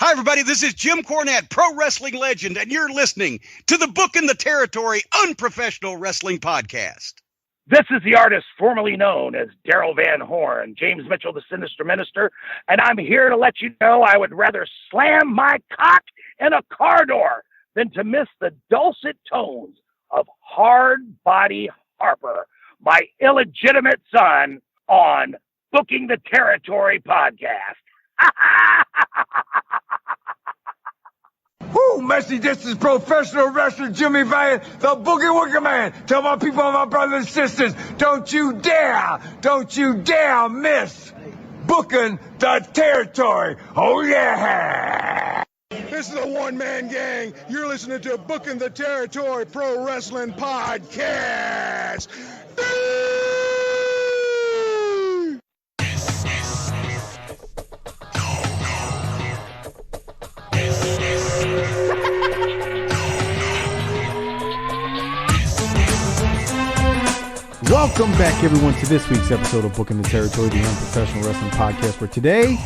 Hi, everybody. This is Jim Cornette, pro wrestling legend, and you're listening to the Book in the Territory Unprofessional Wrestling Podcast. This is the artist formerly known as Daryl Van Horn, James Mitchell, the Sinister Minister, and I'm here to let you know I would rather slam my cock in a car door than to miss the dulcet tones of Hard Body Harper, my illegitimate son, on Booking the Territory podcast. Whoo, Messi, this is professional wrestler Jimmy Valiant, the Boogie Woogie Man. Tell my people, my brothers and sisters, don't you dare miss Booking the Territory. Oh, yeah. This is a one-man gang. You're listening to Booking the Territory Pro Wrestling Podcast. Welcome back, everyone, to this week's episode of Booking the Territory, the Unprofessional Wrestling Podcast, where today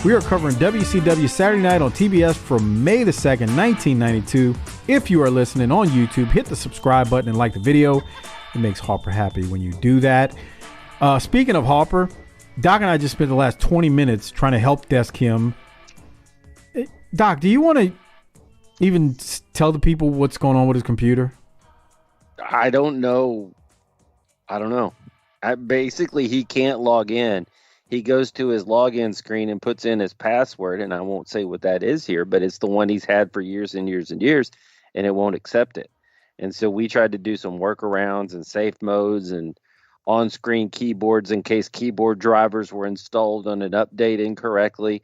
we are covering WCW Saturday Night on TBS from May the 2nd, 1992. If you are listening on YouTube, hit the subscribe button and like the video. It makes Harper happy when you do that. Speaking of Harper, Doc and I just spent the last 20 minutes trying to help desk him. Doc, do you want to even tell the people what's going on with his computer? I don't know. Basically, he can't log in. He goes to his login screen and puts in his password, and I won't say what that is here, but it's the one he's had for years and years and years, and it won't accept it. And so we tried to do some workarounds and safe modes and on-screen keyboards in case keyboard drivers were installed on an update incorrectly.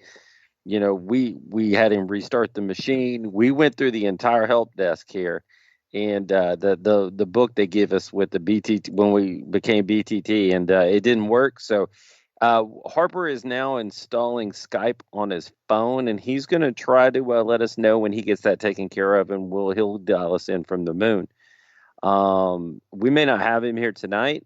You know, we had him restart the machine. We went through the entire help desk here. And the book they give us with the BTT when we became BTT, and it didn't work. So Harper is now installing Skype on his phone, and he's going to try to let us know when he gets that taken care of, and he'll dial us in from the moon. We may not have him here tonight.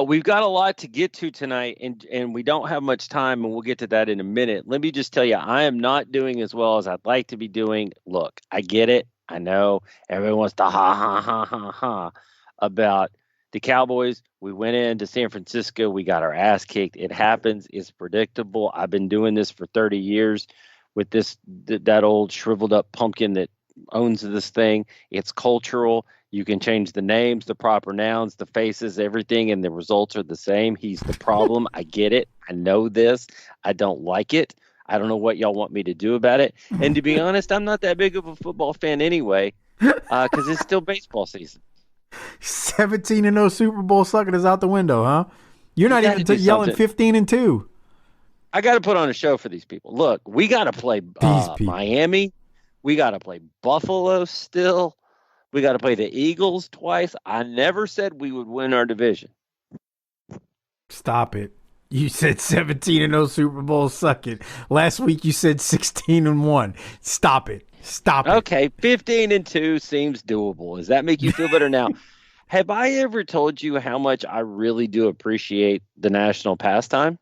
We've got a lot to get to tonight, and we don't have much time, and we'll get to that in a minute. Let me just tell you, I am not doing as well as I'd like to be doing. Look, I get it. I know everyone wants to ha about the Cowboys. We went into San Francisco. We got our ass kicked. It happens. It's predictable. I've been doing this for 30 years with that old shriveled up pumpkin that owns this thing. It's cultural. You can change the names, the proper nouns, the faces, everything, and the results are the same. He's the problem. I get it. I know this. I don't like it. I don't know what y'all want me to do about it. And to be honest, I'm not that big of a football fan anyway, because it's still baseball season. 17-0 Super Bowl sucking is out the window, huh? You're not even yelling 15-2. I got to put on a show for these people. Look, we got to play Miami. We got to play Buffalo still. We got to play the Eagles twice. I never said we would win our division. Stop it. You said 17-0 Super Bowl suck it. Last week you said 16-1. Stop it. Okay, 15-2 seems doable. Does that make you feel better now? Have I ever told you how much I really do appreciate the national pastime?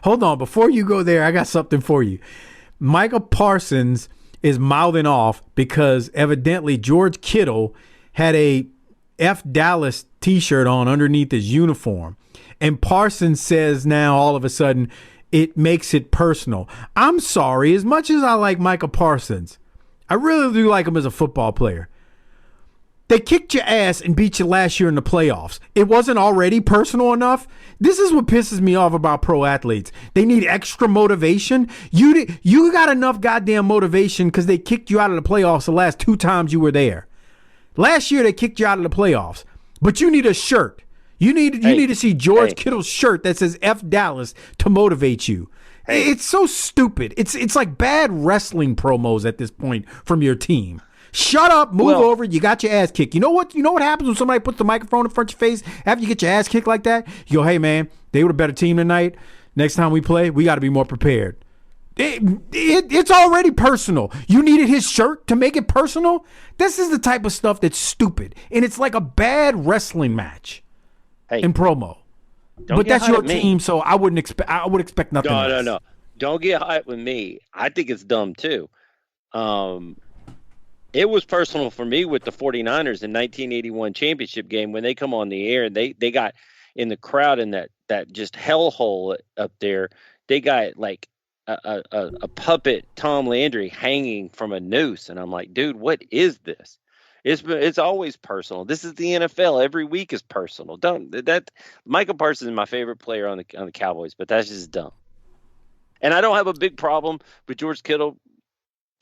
Hold on. Before you go there, I got something for you. Micah Parsons is mouthing off because evidently George Kittle had a F Dallas t-shirt on underneath his uniform. And Parsons says now all of a sudden it makes it personal. I'm sorry. As much as I like Micah Parsons, I really do like him as a football player. They kicked your ass and beat you last year in the playoffs. It wasn't already personal enough. This is what pisses me off about pro athletes. They need extra motivation. You got enough goddamn motivation because they kicked you out of the playoffs the last 2 times you were there. Last year they kicked you out of the playoffs, but you need a shirt. You need to see George Kittle's shirt that says F Dallas to motivate you. It's so stupid. It's like bad wrestling promos at this point from your team. Shut up, move over, you got your ass kicked. You know what happens when somebody puts the microphone in front of your face after you get your ass kicked like that? You go, hey man, they were a better team tonight. Next time we play, we got to be more prepared. It's already personal. You needed his shirt to make it personal? This is the type of stuff that's stupid. And it's like a bad wrestling match. In promo. But that's your team, so I would expect nothing else. No. don't get hyped with me. I think it's dumb too. It was personal for me with the 49ers in 1981 championship game when they come on the air and they got in the crowd in that just hellhole up there. They got like a puppet Tom Landry hanging from a noose, and I'm like, dude, what is this? It's always personal. This is the NFL. Every week is personal. Michael Parsons is my favorite player on the Cowboys, but that's just dumb. And I don't have a big problem with George Kittle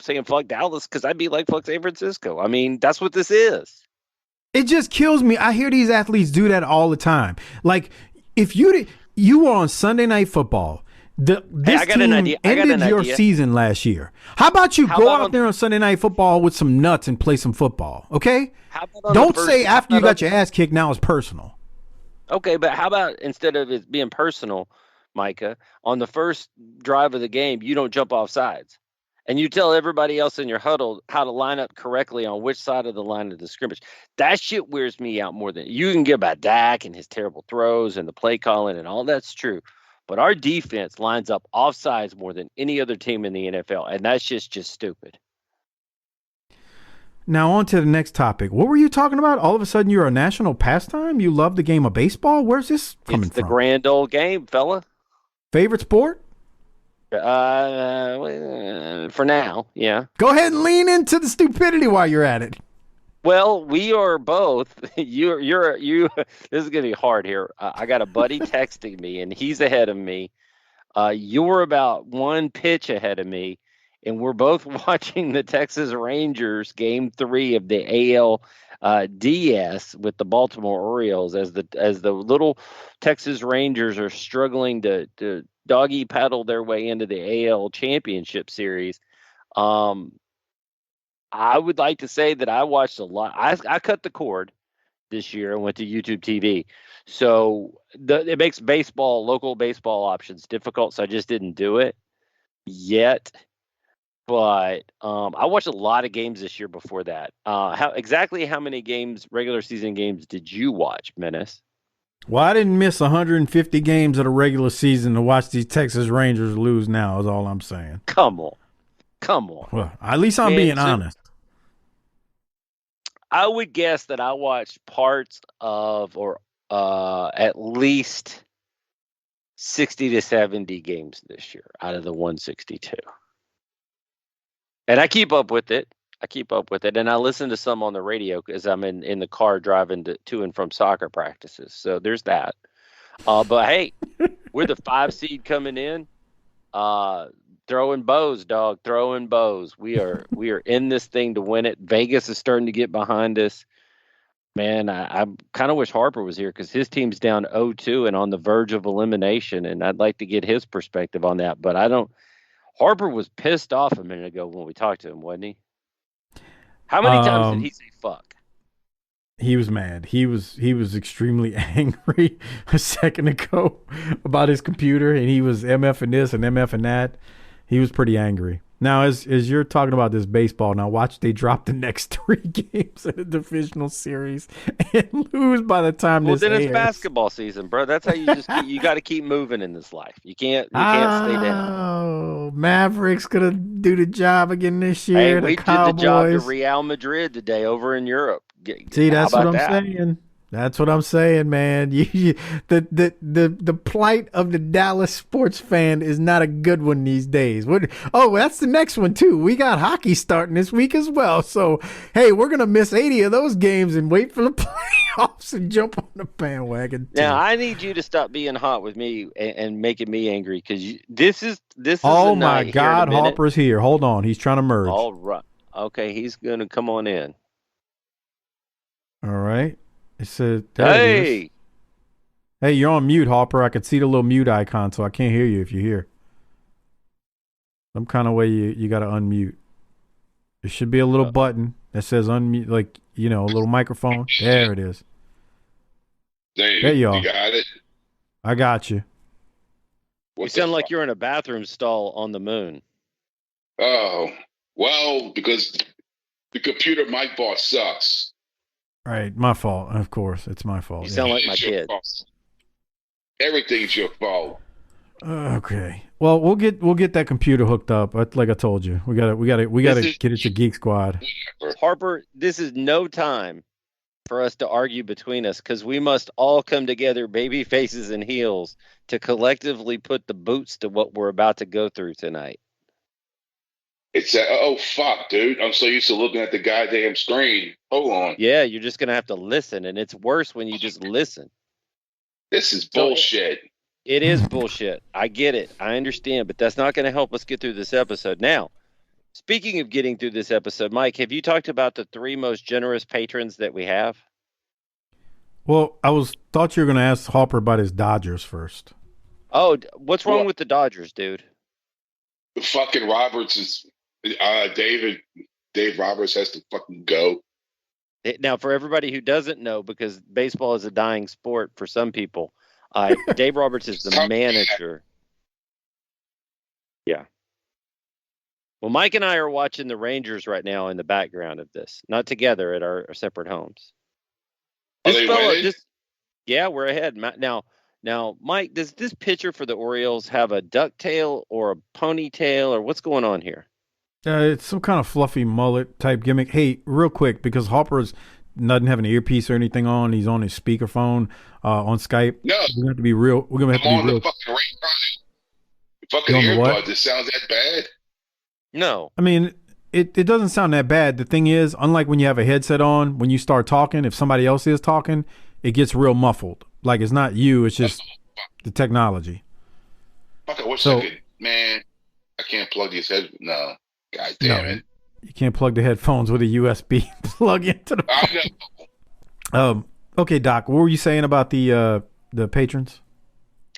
saying fuck Dallas because I'd be like fuck San Francisco. I mean, that's what this is. It just kills me. I hear these athletes do that all the time. Like, if you were on Sunday Night Football, this team ended your season last year. How about you go out there on Sunday Night Football with some nuts and play some football, okay? Don't say after you got your ass kicked, now it's personal. Okay, but how about instead of it being personal, Micah, on the first drive of the game, you don't jump off sides. And you tell everybody else in your huddle how to line up correctly on which side of the line of the scrimmage. That shit wears me out more than you can get about Dak and his terrible throws and the play calling and all that's true. But our defense lines up offsides more than any other team in the NFL, and that's just stupid. Now on to the next topic. What were you talking about? All of a sudden you're a national pastime? You love the game of baseball? Where's this coming from? It's the grand old game, fella. Favorite sport? For now, yeah. Go ahead and lean into the stupidity while you're at it. Well, we are both. You. This is gonna be hard here. I got a buddy texting me, and he's ahead of me. You're about one pitch ahead of me, and we're both watching the Texas Rangers Game 3 of the AL DS with the Baltimore Orioles as the little Texas Rangers are struggling to doggy paddle their way into the AL Championship Series. I would like to say that I watched a lot. I cut the cord this year and went to YouTube TV. So it makes local baseball options difficult. So I just didn't do it yet. But I watched a lot of games this year before that. How many games, regular season games, did you watch, Menace? Well, I didn't miss 150 games of the regular season to watch these Texas Rangers lose now is all I'm saying. Come on. Well, at least I'm being honest. I would guess that I watched parts of or at least 60 to 70 games this year out of the 162. And I keep up with it. And I listen to some on the radio because I'm in the car driving to and from soccer practices. So there's that. But hey, we're the 5 seed coming in. Throwing bows, dog. Throwing bows. We are in this thing to win it. Vegas is starting to get behind us. Man, I kind of wish Harper was here because his team's down 0-2 and on the verge of elimination, and I'd like to get his perspective on that. But I don't. Harper was pissed off a minute ago when we talked to him, wasn't he? How many times did he say fuck? He was mad. He was extremely angry a second ago about his computer, and he was MFing this and MFing that. He was pretty angry. Now, as you're talking about this baseball, now watch they drop the next 3 games in the divisional series and lose by the time this airs. It's basketball season, bro. That's how you got to keep moving in this life. You can't stay down. Oh, Mavericks gonna do the job again this year. Hey, we did the job to Real Madrid today over in Europe. See, that's what I'm saying. That's what I'm saying, man. The plight of the Dallas sports fan is not a good one these days. That's the next one too. We got hockey starting this week as well. So, hey, we're gonna miss 80 of those games and wait for the playoffs and jump on the bandwagon too. Now, I need you to stop being hot with me and making me angry because this is. Oh my God, Harper's here. Hold on, he's trying to merge. All right, okay, he's gonna come on in. All right. It said, hey, you're on mute, Harper. I can see the little mute icon, so I can't hear you if you're here. Some kind of way you got to unmute. There should be a little button that says unmute, like, a little microphone. There it is. There you are. You got it? I got you. You sound like you're in a bathroom stall on the moon. Oh, well, because the computer mic bar sucks. Right, my fault. Of course, it's my fault. You sound like my kid. Everything's your fault. Okay. Well, we'll get that computer hooked up. Like I told you, we gotta get it to Geek Squad. Harper, this is no time for us to argue between us because we must all come together, baby faces and heels, to collectively put the boots to what we're about to go through tonight. It's oh fuck, dude! I'm so used to looking at the goddamn screen. Hold on. Yeah, you're just gonna have to listen, and it's worse when you just listen. This is bullshit. It is bullshit. I get it. I understand, but that's not going to help us get through this episode. Now, speaking of getting through this episode, Mike, have you talked about the 3 most generous patrons that we have? Well, thought you were going to ask Harper about his Dodgers first. Oh, what's wrong with the Dodgers, dude? Fucking Roberts is Dave Roberts has to fucking go. Now, for everybody who doesn't know, because baseball is a dying sport for some people, Dave Roberts is the manager. Yeah. Well, Mike and I are watching the Rangers right now in the background of this, not together at our separate homes. Are they winning? Yeah, we're ahead. Now, Mike, does this pitcher for the Orioles have a ducktail or a ponytail, or what's going on here? It's some kind of fluffy mullet type gimmick. Hey, real quick, because Harper's doesn't have an earpiece or anything on. He's on his speakerphone on Skype. No, we're gonna have to be real. We're gonna have to be real. Fucking earbuds. It sounds that bad? No. I mean, it doesn't sound that bad. The thing is, unlike when you have a headset on, when you start talking, if somebody else is talking, it gets real muffled. Like it's not you. It's just the technology. Fuck, I wish I could. Man, I can't plug these heads. No. God damn it. You can't plug the headphones with a USB plug into the phone. Okay, Doc, what were you saying about the patrons?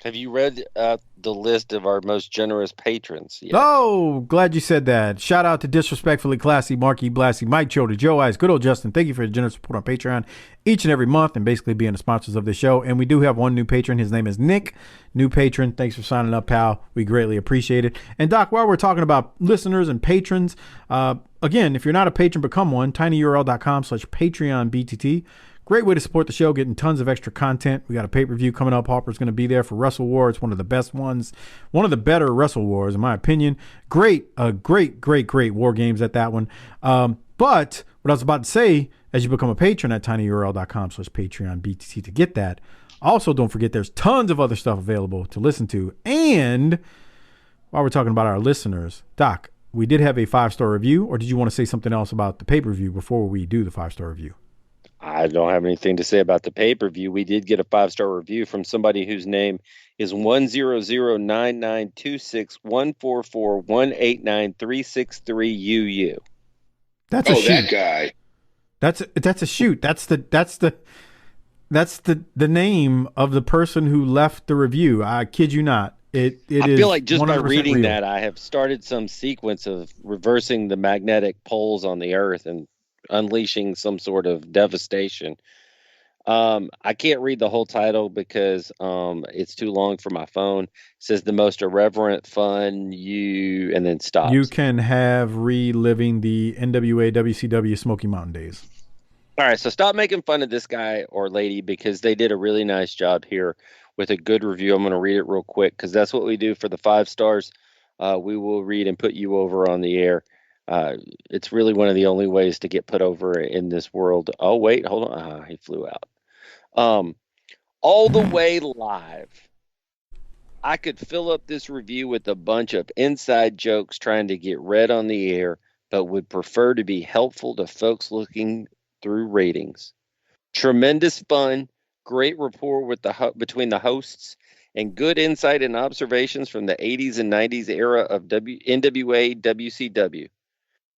Have you read the list of our most generous patrons yet? Oh, glad you said that. Shout out to Disrespectfully Classy, Marky Blassie, Mike Choder, Joe Eyes, good old Justin. Thank you for your generous support on Patreon each and every month and basically being the sponsors of the show. And we do have one new patron. His name is Nick. New patron. Thanks for signing up, pal. We greatly appreciate it. And Doc, while we're talking about listeners and patrons, again, if you're not a patron, become one. tinyurl.com/PatreonBTT. Great way to support the show, getting tons of extra content. We got a pay-per-view coming up. Harper's going to be there for Wrestle War. It's one of the best ones. One of the better Wrestle Wars, in my opinion. Great War Games at that one. But what I was about to say, as you become a patron at tinyurl.com/PatreonBTT to get that. Also, don't forget there's tons of other stuff available to listen to. And while we're talking about our listeners, Doc, we did have a 5-star review, or did you want to say something else about the pay-per-view before we do the 5-star review? I don't have anything to say about the pay-per-view. We did get a 5-star review from somebody whose name is 10099261441893633UU. That's a shoot. That guy. That's a shoot. That's the name of the person who left the review. I kid you not. I feel like just by reading real. that, I have started some sequence of reversing the magnetic poles on the earth and unleashing some sort of devastation. I can't read the whole title because it's too long for my phone. It says the most irreverent fun and then stops. You can have reliving the NWA WCW Smoky Mountain days. All right, so stop making fun of this guy or lady because they did a really nice job here with a good review. I'm going to read it real quick because that's what we do for the 5 stars. We will read and put you over on the air. It's really one of the only ways to get put over in this world. Oh, wait, hold on. He flew out. All the way live. I could fill up this review with a bunch of inside jokes trying to get read on the air, but would prefer to be helpful to folks looking through ratings. Tremendous fun, great rapport with between the hosts, and good insight and observations from the 80s and 90s era of NWA WCW.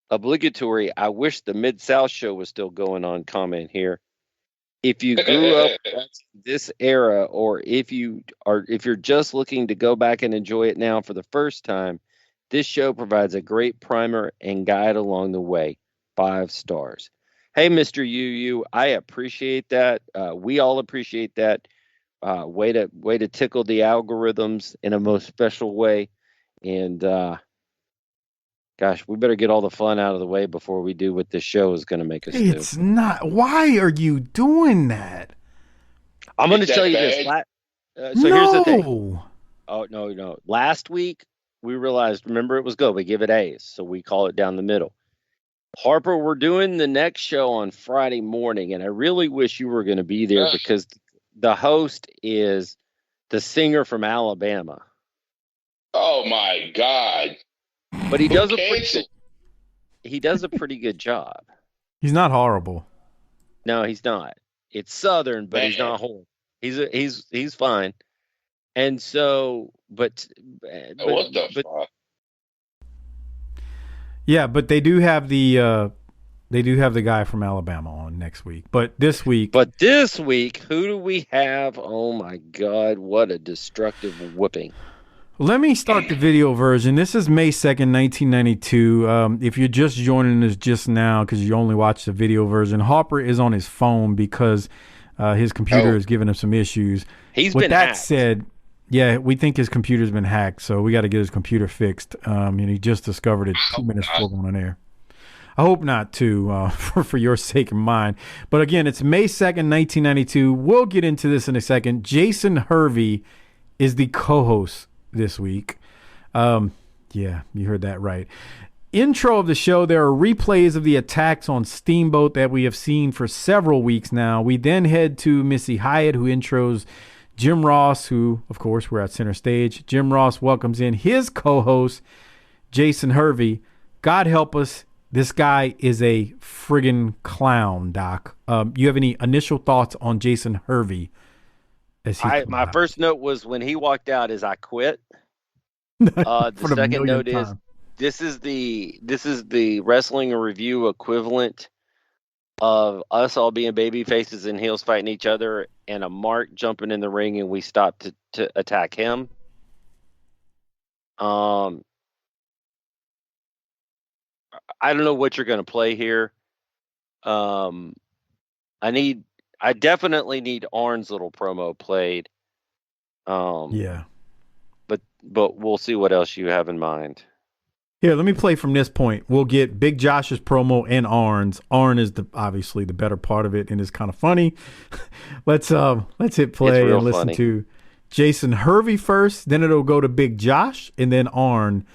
Obligatory, I wish the Mid-South show was still going on comment here. If you grew up this era, or if you're just looking to go back and enjoy it now for the first time, this show provides a great primer and guide along the way. 5 stars. Hey, Mr. UU, I appreciate that. We all appreciate that. Way to tickle the algorithms in a most special way. And gosh, we better get all the fun out of the way before we do what this show is going to make us do. It's not. Why are you doing that? I'm going to tell you this. So here's the thing. Oh, no. Last week, we realized, remember, it was go. We give it A's, so we call it down the middle. Harper, we're doing the next show on Friday morning, and I really wish you were going to be there because the host is the singer from Alabama. Oh, my God. But he does a pretty good job. He's not horrible. No, he's not. It's Southern, but he's not horrible. He's fine. And so, but what the fuck? Yeah, but they do have the guy from Alabama on next week. But this week, who do we have? Oh my God, what a destructive whooping. Let me start the video version. This is May 2nd, 1992. If you're just joining us just now because you only watched the video version, Harper is on his phone because his computer is giving him some issues. He's been hacked. With that said, yeah, we think his computer's been hacked, so we got to get his computer fixed. And he just discovered it 2 minutes before going on air. I hope not, too, for your sake and mine. But again, it's May 2nd, 1992. We'll get into this in a second. Jason Hervey is the co-host this week. Yeah, you heard that right. Intro of the show, there are replays of the attacks on Steamboat that we have seen for several weeks now. We then head to Missy Hyatt, who intros Jim Ross, who, of course, we're at center stage. Jim Ross welcomes in his co-host, Jason Hervey. God help us, this guy is a friggin' clown, Doc. You have any initial thoughts on Jason Hervey? My first note was when he walked out is I quit. The second note is this is the wrestling review equivalent of us all being baby faces and heels fighting each other and a Mark jumping in the ring and we stop to attack him. I don't know what you're going to play here. I definitely need Arn's little promo played. Yeah. But we'll see what else you have in mind. Here, let me play from this point. We'll get Big Josh's promo and Arn's. Arn is obviously the better part of it and is kind of funny. Let's hit play and listen to Jason Hervey first. Then it'll go to Big Josh and then Arn.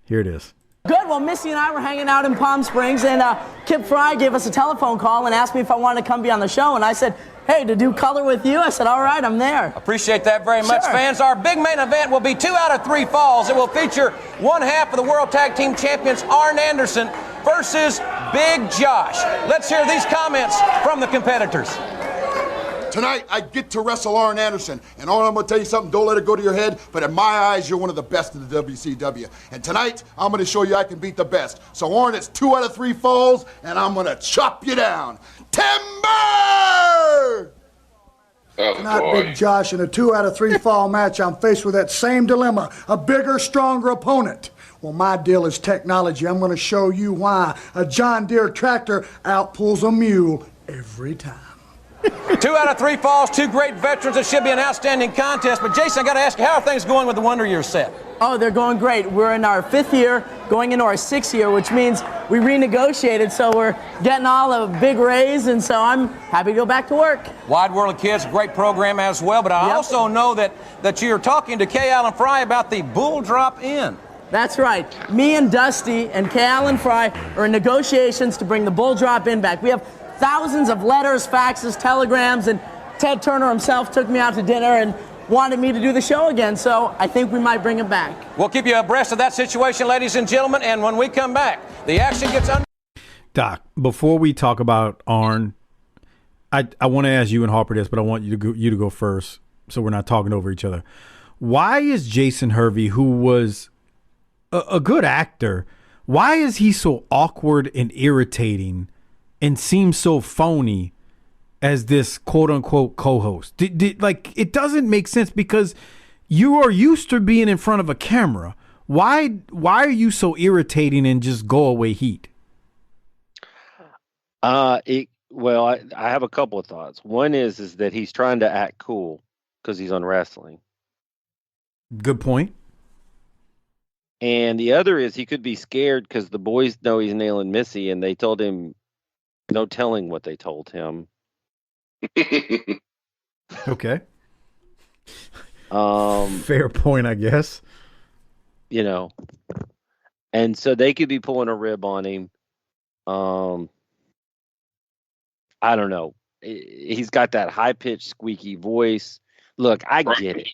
Here it is. Good. Well, Missy and I were hanging out in Palm Springs, and Kip Fry gave us a telephone call and asked me if I wanted to come be on the show. And I said, hey, to do color with you? I said, all right, I'm there. Appreciate that very much, fans. Our big main event will be 2 out of 3 falls. It will feature one half of the World Tag Team Champions, Arn Anderson, versus Big Josh. Let's hear these comments from the competitors. Tonight, I get to wrestle Arn Anderson. And Arn, I'm going to tell you something, don't let it go to your head, but in my eyes, you're one of the best in the WCW. And tonight, I'm going to show you I can beat the best. So Arn, it's 2 out of 3 falls, and I'm going to chop you down. Timber! Tonight, Big Josh, in a 2 out of 3 fall match, I'm faced with that same dilemma, a bigger, stronger opponent. Well, my deal is technology. I'm going to show you why a John Deere tractor outpulls a mule every time. 2 out of 3 falls, 2 great veterans. It should be an outstanding contest. But, Jason, I got to ask you, how are things going with the Wonder Years set? Oh, they're going great. We're in our 5th year, going into our 6th year, which means we renegotiated, so we're getting all a big raise, and so I'm happy to go back to work. Wide World of Kids, great program as well, but I also know that you're talking to Kay Allen Fry about the Bull Drop In. That's right. Me and Dusty and Kay Allen Fry are in negotiations to bring the Bull Drop In back. We have thousands of letters, faxes, telegrams, and Ted Turner himself took me out to dinner and wanted me to do the show again, so I think we might bring it back. We'll keep you abreast of that situation, ladies and gentlemen, and when we come back, the action gets under. Doc, before we talk about Arn, I want to ask you and Harper this, but I want you to go first so we're not talking over each other. Why is Jason Hervey, who was a good actor, why is he so awkward and irritating and seems so phony as this quote-unquote co-host? It doesn't make sense because you are used to being in front of a camera. Why are you so irritating and just go away heat? I have a couple of thoughts. One is that he's trying to act cool because he's on wrestling. Good point. And the other is he could be scared because the boys know he's nailing Missy and they told him no telling what they told him. Okay. Fair point, I guess. You know, and so they could be pulling a rib on him. I don't know. He's got that high pitched, squeaky voice. Look, I get it.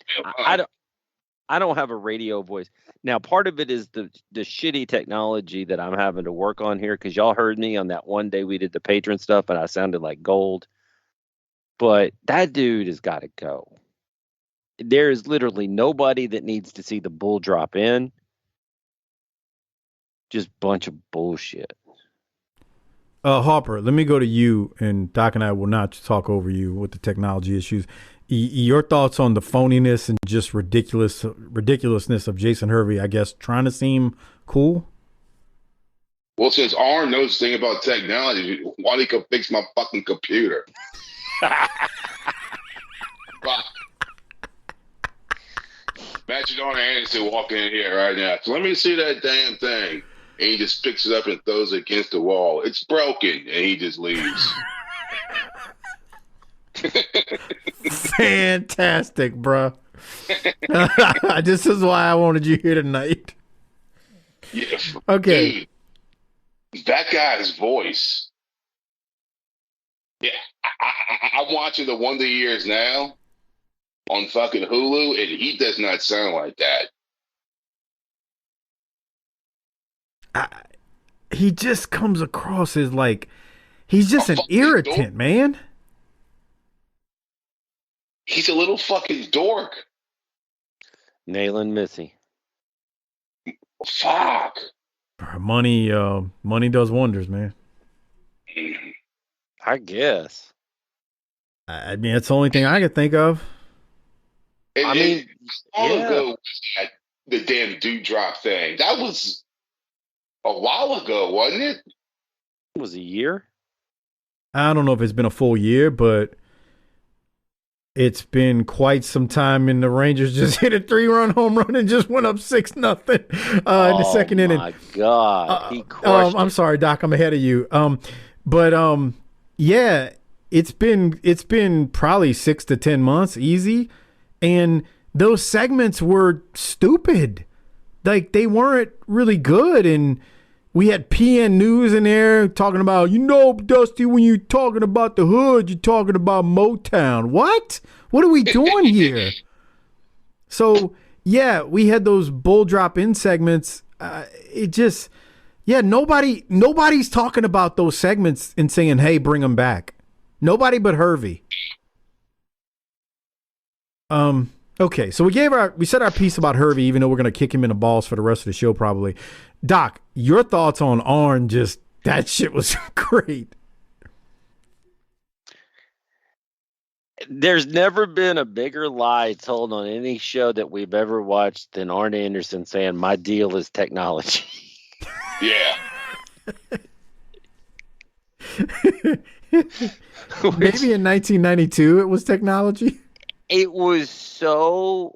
I don't have a radio voice. Now, part of it is the shitty technology that I'm having to work on here, because y'all heard me on that one day we did the patron stuff and I sounded like gold. But that dude has got to go. There is literally nobody that needs to see the bull drop in. Just bunch of bullshit. Harper, let me go to you, and Doc and I will not talk over you with the technology issues. Your thoughts on the phoniness and just ridiculousness of Jason Hervey, I guess, trying to seem cool? Well, since Arn knows the thing about technology, why don't he come fix my fucking computer? Imagine Arn Anderson walking in here right now. So let me see that damn thing. And he just picks it up and throws it against the wall. It's broken. And he just leaves. Fantastic, bro. This is why I wanted you here tonight. Yeah. Okay. Dude, that guy's voice. Yeah. I'm watching The Wonder Years now on fucking Hulu, and he does not sound like that. He just comes across as like he's just an irritant, man. He's a little fucking dork. Nailing Missy. Fuck. Money does wonders, man. I guess. I mean, that's the only thing I could think of. How long ago was that, the damn dewdrop thing? That was a while ago, wasn't it? It was a year. I don't know if it's been a full year, but it's been quite some time. And the Rangers just hit a 3-run home run and just went up 6-0 in the second inning. Oh my God! He crushed I'm sorry, Doc. I'm ahead of you. Yeah, it's been probably 6 to 10 months, easy, and those segments were stupid. Like, they weren't really good, and we had PN News in there talking about, Dusty, when you're talking about the hood, you're talking about Motown. What? What are we doing here? So, yeah, we had those bull drop in segments. Nobody's talking about those segments and saying, hey, bring them back. Nobody but Hervey. Okay, so we said our piece about Hervey, even though we're going to kick him in the balls for the rest of the show probably. Doc, your thoughts on Arn? Just that shit was great. There's never been a bigger lie told on any show that we've ever watched than Arn Anderson saying, my deal is technology. Yeah. Maybe in 1992 it was technology. It was so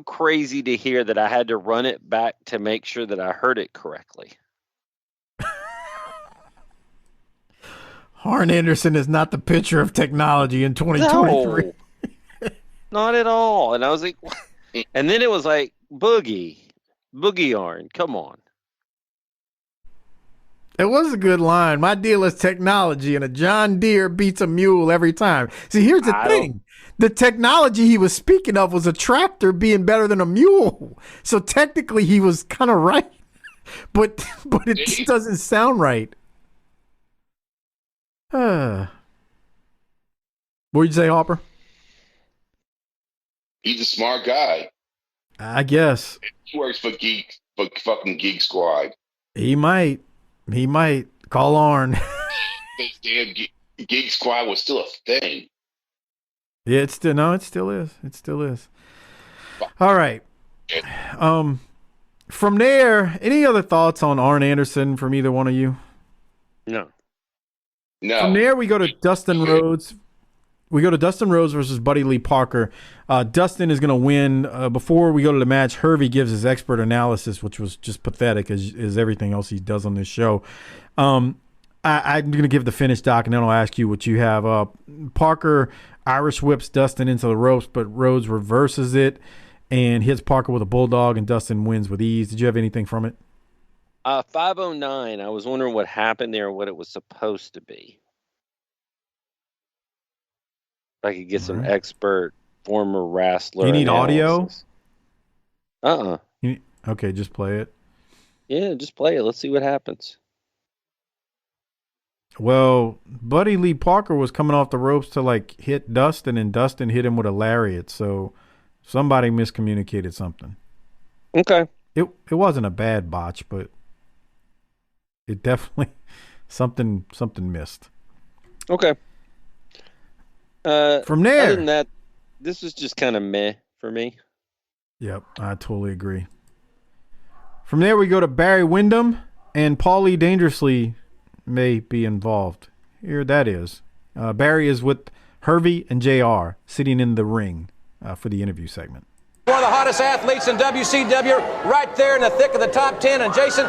crazy to hear that I had to run it back to make sure that I heard it correctly. Arn Anderson is not the picture of technology in 2023. No, not at all. And I was like, what? And then it was like, Boogie Arn, come on. It was a good line. My deal is technology, and a John Deere beats a mule every time. See, here's the thing. The technology he was speaking of was a tractor being better than a mule. So technically he was kind of right. But it just doesn't sound right. What would you say, Harper? He's a smart guy. I guess. He works for fucking Geek Squad. He might call Arn. This damn Geek Squad was still a thing. Yeah, it still is. It still is. All right. From there, any other thoughts on Arn Anderson from either one of you? No. From there, we go to Dustin Rhodes. We go to Dustin Rhodes versus Buddy Lee Parker. Dustin is going to win. Before we go to the match, Hervey gives his expert analysis, which was just pathetic as everything else he does on this show. I'm going to give the finish, Doc, and then I'll ask you what you have. Parker Irish whips Dustin into the ropes, but Rhodes reverses it and hits Parker with a bulldog, and Dustin wins with ease. Did you have anything from it? 509. I was wondering what happened there, what it was supposed to be. If I could get some expert former wrestler. You need analysis. Audio? Okay, just play it. Yeah, just play it. Let's see what happens. Well, Buddy Lee Parker was coming off the ropes to like hit Dustin, and Dustin hit him with a lariat. So somebody miscommunicated something. Okay. It wasn't a bad botch, but it definitely something missed. Okay. From there, other than that, this was just kind of meh for me. Yep, I totally agree. From there, we go to Barry Windham, and Paulie Dangerously may be involved. Here that is. Barry is with Hervey and JR sitting in the ring for the interview segment. One of the hottest athletes in WCW, right there in the thick of the top 10. And Jason,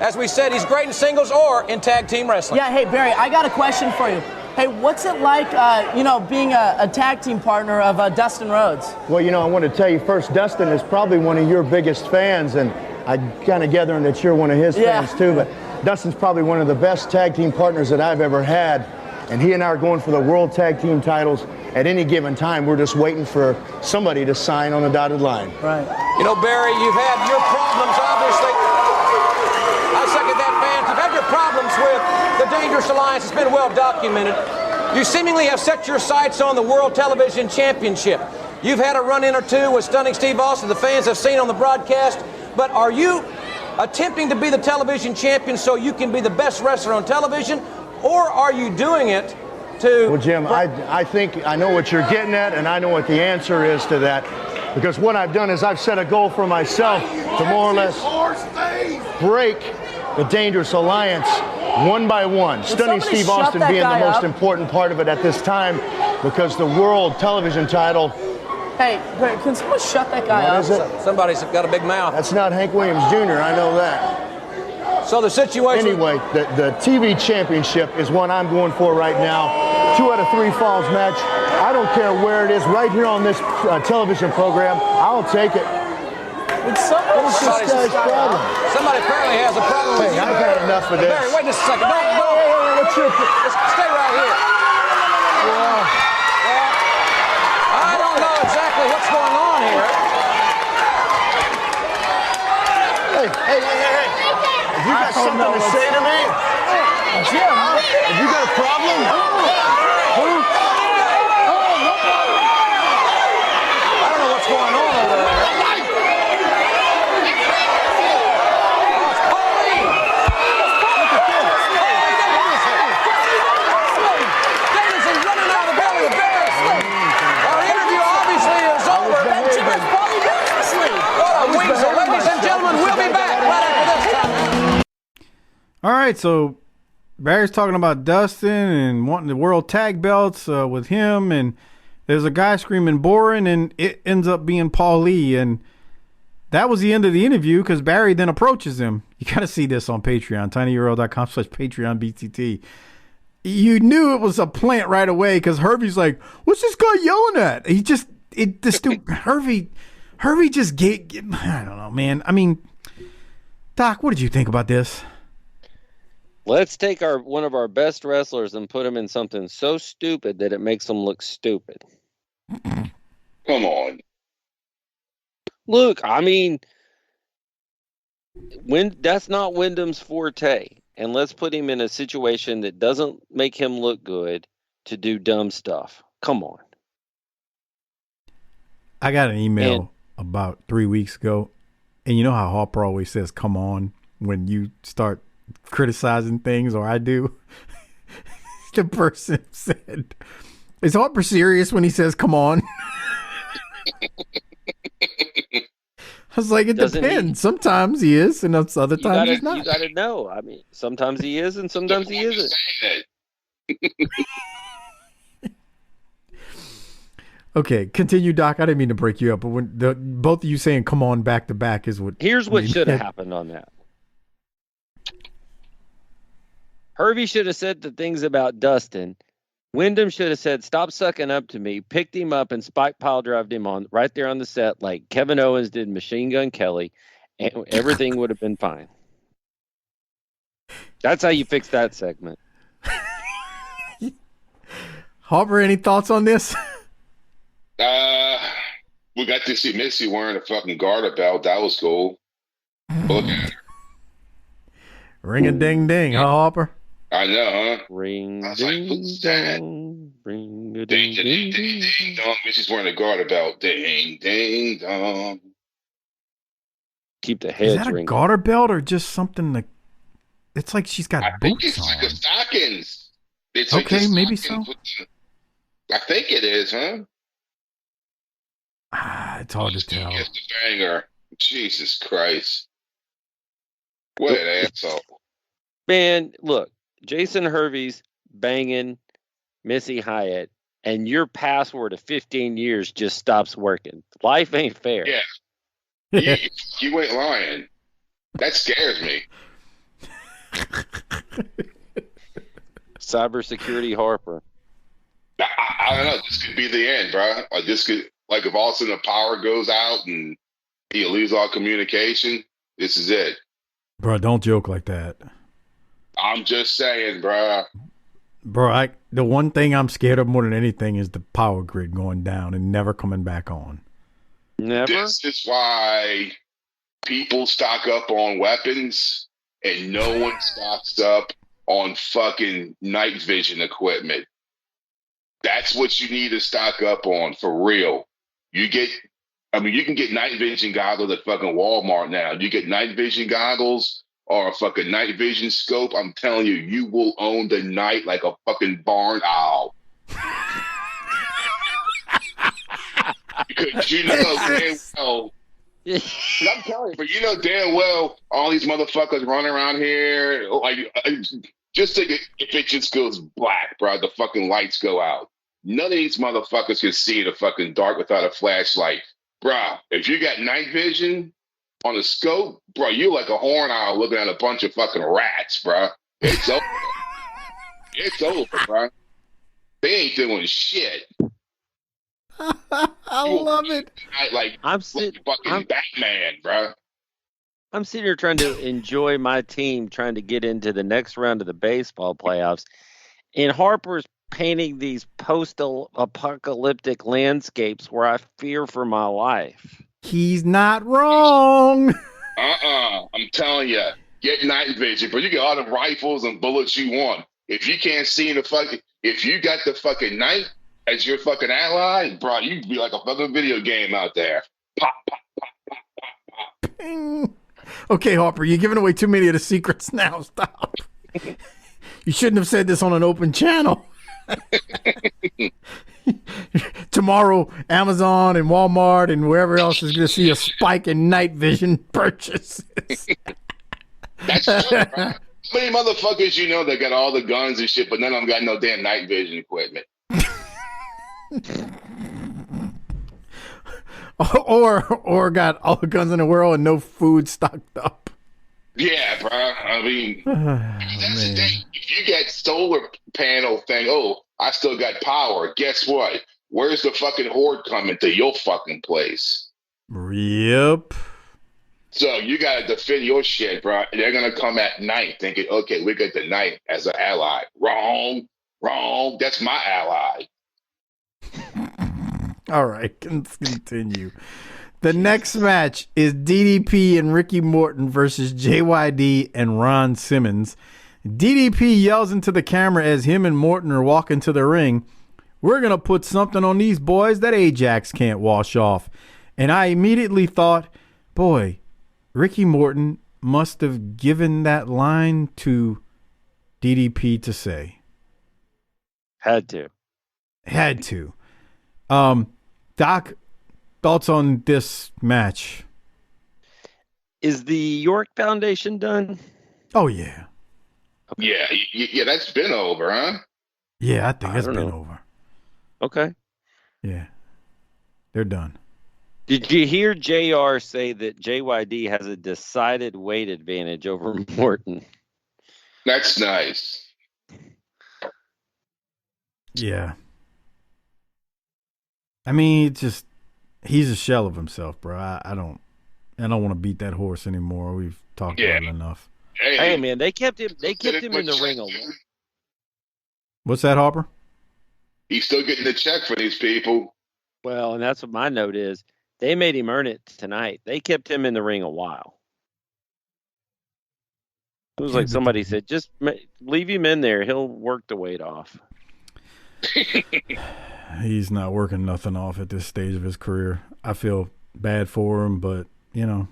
as we said, he's great in singles or in tag team wrestling. Yeah, hey, Barry, I got a question for you. Hey, what's it like, being a tag team partner of Dustin Rhodes? Well, I want to tell you first, Dustin is probably one of your biggest fans, and I kind of gathering that you're one of his fans too, but Dustin's probably one of the best tag team partners that I've ever had, and he and I are going for the World Tag Team titles. At any given time, we're just waiting for somebody to sign on the dotted line. Right. Barry, you've had your problems, obviously. I second that, fans. You've had your problems with the Dangerous Alliance. It's been well documented. You seemingly have set your sights on the World Television Championship. You've had a run-in or two with Stunning Steve Austin, the fans have seen on the broadcast. But are you attempting to be the television champion so you can be the best wrestler on television? Or are you doing it to... Well, Jim, I think I know what you're getting at, and I know what the answer is to that. Because what I've done is I've set a goal for myself to more or less break the Dangerous Alliance one by one. Stunning Steve Austin being the most important part of it at this time, because the World Television title... Hey, can someone shut that guy up? Somebody's got a big mouth. That's not Hank Williams Jr., I know that. So the situation... Anyway, the TV championship is what I'm going for right now. 2 out of 3 falls match. I don't care where it is, right here on this television program. I'll take it. Somebody apparently has a problem with you. I've had enough of this. Barry, wait just a second. What's your... Stay right here. I don't know exactly what's going on here. Hey. Have you got something to say to me? Jim, have you got a problem? I don't know what's going on over there. All right, so Barry's talking about Dustin and wanting the world tag belts with him, and there's a guy screaming boring, and it ends up being Paul Lee, and that was the end of the interview because Barry then approaches him. You got to see this on Patreon, tinyurl.com/PatreonBTT. You knew it was a plant right away because Hervey's like, what's this guy yelling at? Hervey just I don't know, man. I mean, Doc, what did you think about this? Let's take one of our best wrestlers and put him in something so stupid that it makes him look stupid. Come on. Look, I mean, that's not Wyndham's forte. And let's put him in a situation that doesn't make him look good to do dumb stuff. Come on. I got an email about 3 weeks ago, and you know how Harper always says, come on, when you start criticizing things, or I do. The person said, is Harper serious when he says come on? I was like, it depends. Sometimes he is, and other times he's not. You gotta know. I mean, sometimes he is, and sometimes he isn't. Okay, continue, Doc. I didn't mean to break you up, but when both of you saying come on back to back is what... Here's what should have happened on that. Hervey should have said the things about Dustin. Wyndham should have said, "Stop sucking up to me," picked him up and spike pile drived him on right there on the set like Kevin Owens did Machine Gun Kelly, and everything would have been fine. That's how you fix that segment. Harper, any thoughts on this? We got to see Missy wearing a fucking garter belt. That was cool. Look at her. Ring a ding ding, huh, Harper? I know, huh? Ring I was ding, like, who's that? ring a Ding, ding, ding, ding, ding, ding. ding, dong. Missy's wearing a garter belt. Ding, ding, dong. Keep the Is heads that a ringing. garter belt or just something that? It's like she's got I think boots it's on. like the stockings. It's like Okay, the maybe stockings so. with I think it is, huh? It's hard to tell. Yes, the banger. Jesus Christ. What an asshole. Man, look, Jason Hervey's banging Missy Hyatt, and your password of 15 years just stops working. Life ain't fair. Yeah. You ain't lying. That scares me. Cybersecurity Harper. I don't know. This could be the end, bro. Like this could, like, if all of a sudden the power goes out and you lose all communication, this is it. Bro, don't joke like that. I'm just saying, bro. Bro, the one thing I'm scared of more than anything is the power grid going down and never coming back on. Never? This is why people stock up on weapons and no one stocks up on fucking night vision equipment. That's what you need to stock up on, for real. You can get night vision goggles at fucking Walmart now. You get night vision goggles or a fucking night vision scope. I'm telling you, you will own the night like a fucking barn owl. Because you know damn well, I'm telling you, but you know damn well all these motherfuckers running around here, like, just think if it just goes black, bro, the fucking lights go out. None of these motherfuckers can see in the fucking dark without a flashlight. Bro, if you got night vision on a scope, bro, you like a horn owl looking at a bunch of fucking rats, bro. It's over. It's over, bro. They ain't doing shit. I love it. Like fucking Batman, bro. I'm sitting here trying to enjoy my team trying to get into the next round of the baseball playoffs. And Harper's painting these post-apocalyptic landscapes where I fear for my life. He's not wrong. I'm telling you, get night vision, but you get all the rifles and bullets you want. If you can't see in the fucking, if you got the fucking night as your fucking ally, bro, you'd be like a fucking video game out there. Pop, pop, pop, pop, pop, pop. Ping. Okay, Harper, you're giving away too many of the secrets now. Stop. You shouldn't have said this on an open channel. Tomorrow, Amazon and Walmart and wherever else is going to see a spike in night vision purchases. That's true, bro. How many motherfuckers you know that got all the guns and shit, but none of them got no damn night vision equipment? or got all the guns in the world and no food stocked up. Yeah, bro. I mean, that's the thing. If you get solar panel thing, I still got power. Guess what? Where's the fucking horde coming to your fucking place? Yep. So you got to defend your shit, bro. And they're going to come at night thinking, okay, we got the night as an ally. Wrong. That's my ally. All right, let's continue. The next match is DDP and Ricky Morton versus JYD and Ron Simmons. DDP yells into the camera as him and Morton are walking to the ring. We're going to put something on these boys that Ajax can't wash off. And I immediately thought, boy, Ricky Morton must have given that line to DDP to say. Had to. Doc, thoughts on this match? Is the York Foundation done? Oh, yeah. Okay. Yeah, that's been over, huh? Yeah, I think it's been over. Okay. Yeah, they're done. Did you hear JR say that JYD has a decided weight advantage over Morton? That's nice. Yeah. I mean, he's a shell of himself, bro. I don't want to beat that horse anymore. We've talked about it enough. Hey, man, they kept him in the ring a lot. What's that, Harper? He's still getting the check for these people. Well, and that's what my note is. They made him earn it tonight. They kept him in the ring a while. It was like somebody said, just leave him in there. He'll work the weight off. He's not working nothing off at this stage of his career. I feel bad for him, but, you know,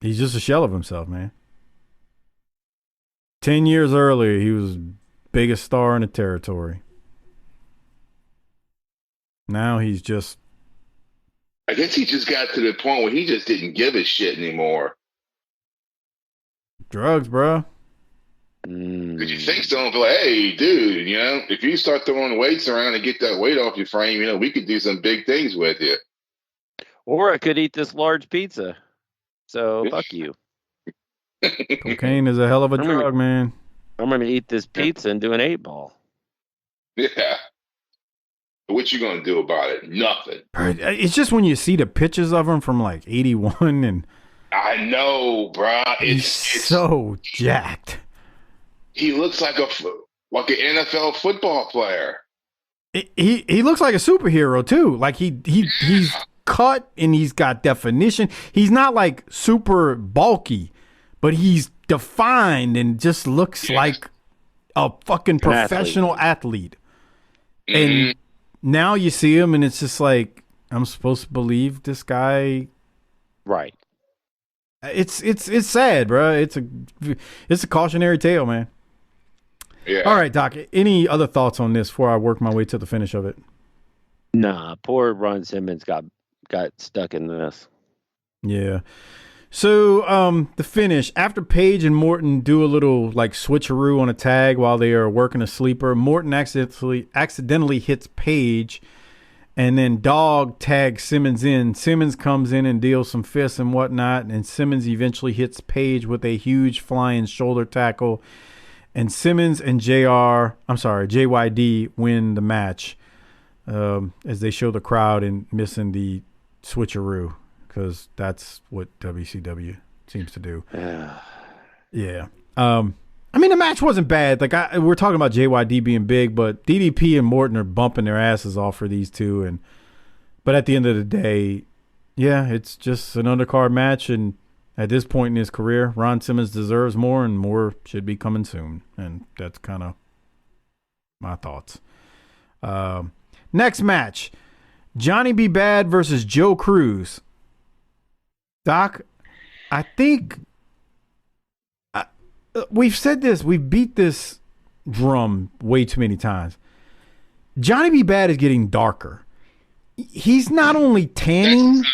he's just a shell of himself, man. 10 years earlier, he was biggest star in the territory. Now he's just... I guess he just got to the point where he just didn't give a shit anymore. Drugs, bro. Because you think so, but like, hey, dude, you know, if you start throwing weights around and get that weight off your frame, you know, we could do some big things with you. Or I could eat this large pizza. So, fuck you. Cocaine is a hell of a drug, man. I'm going to eat this pizza and do an 8-ball. Yeah. What you going to do about it? Nothing. It's just when you see the pictures of him from like 81 and... I know, bro. It's so jacked. He looks like an NFL football player. He looks like a superhero too. Like he's cut and he's got definition. He's not like super bulky, but he's defined and just looks like a fucking professional athlete. Mm-hmm. And now you see him and it's just like, I'm supposed to believe this guy. Right. It's sad, bro. It's a cautionary tale, man. Yeah. All right, Doc. Any other thoughts on this before I work my way to the finish of it? Nah, poor Ron Simmons got stuck in this. Yeah. So the finish, after Paige and Morton do a little like switcheroo on a tag while they are working a sleeper, Morton accidentally hits Paige, and then Dog tags Simmons in. Simmons comes in and deals some fists and whatnot, and Simmons eventually hits Paige with a huge flying shoulder tackle. And Simmons and JYD win the match as they show the crowd and missing the switcheroo because that's what WCW seems to do. Yeah. I mean, the match wasn't bad. Like we're talking about JYD being big, but DDP and Morton are bumping their asses off for these two. But at the end of the day, yeah, it's just an undercard match, and at this point in his career, Ron Simmons deserves more, and more should be coming soon. And that's kind of my thoughts. Next match, Johnny B. Bad versus Joe Cruz. Doc, I think we've said this. We've beat this drum way too many times. Johnny B. Bad is getting darker. He's not only tanning...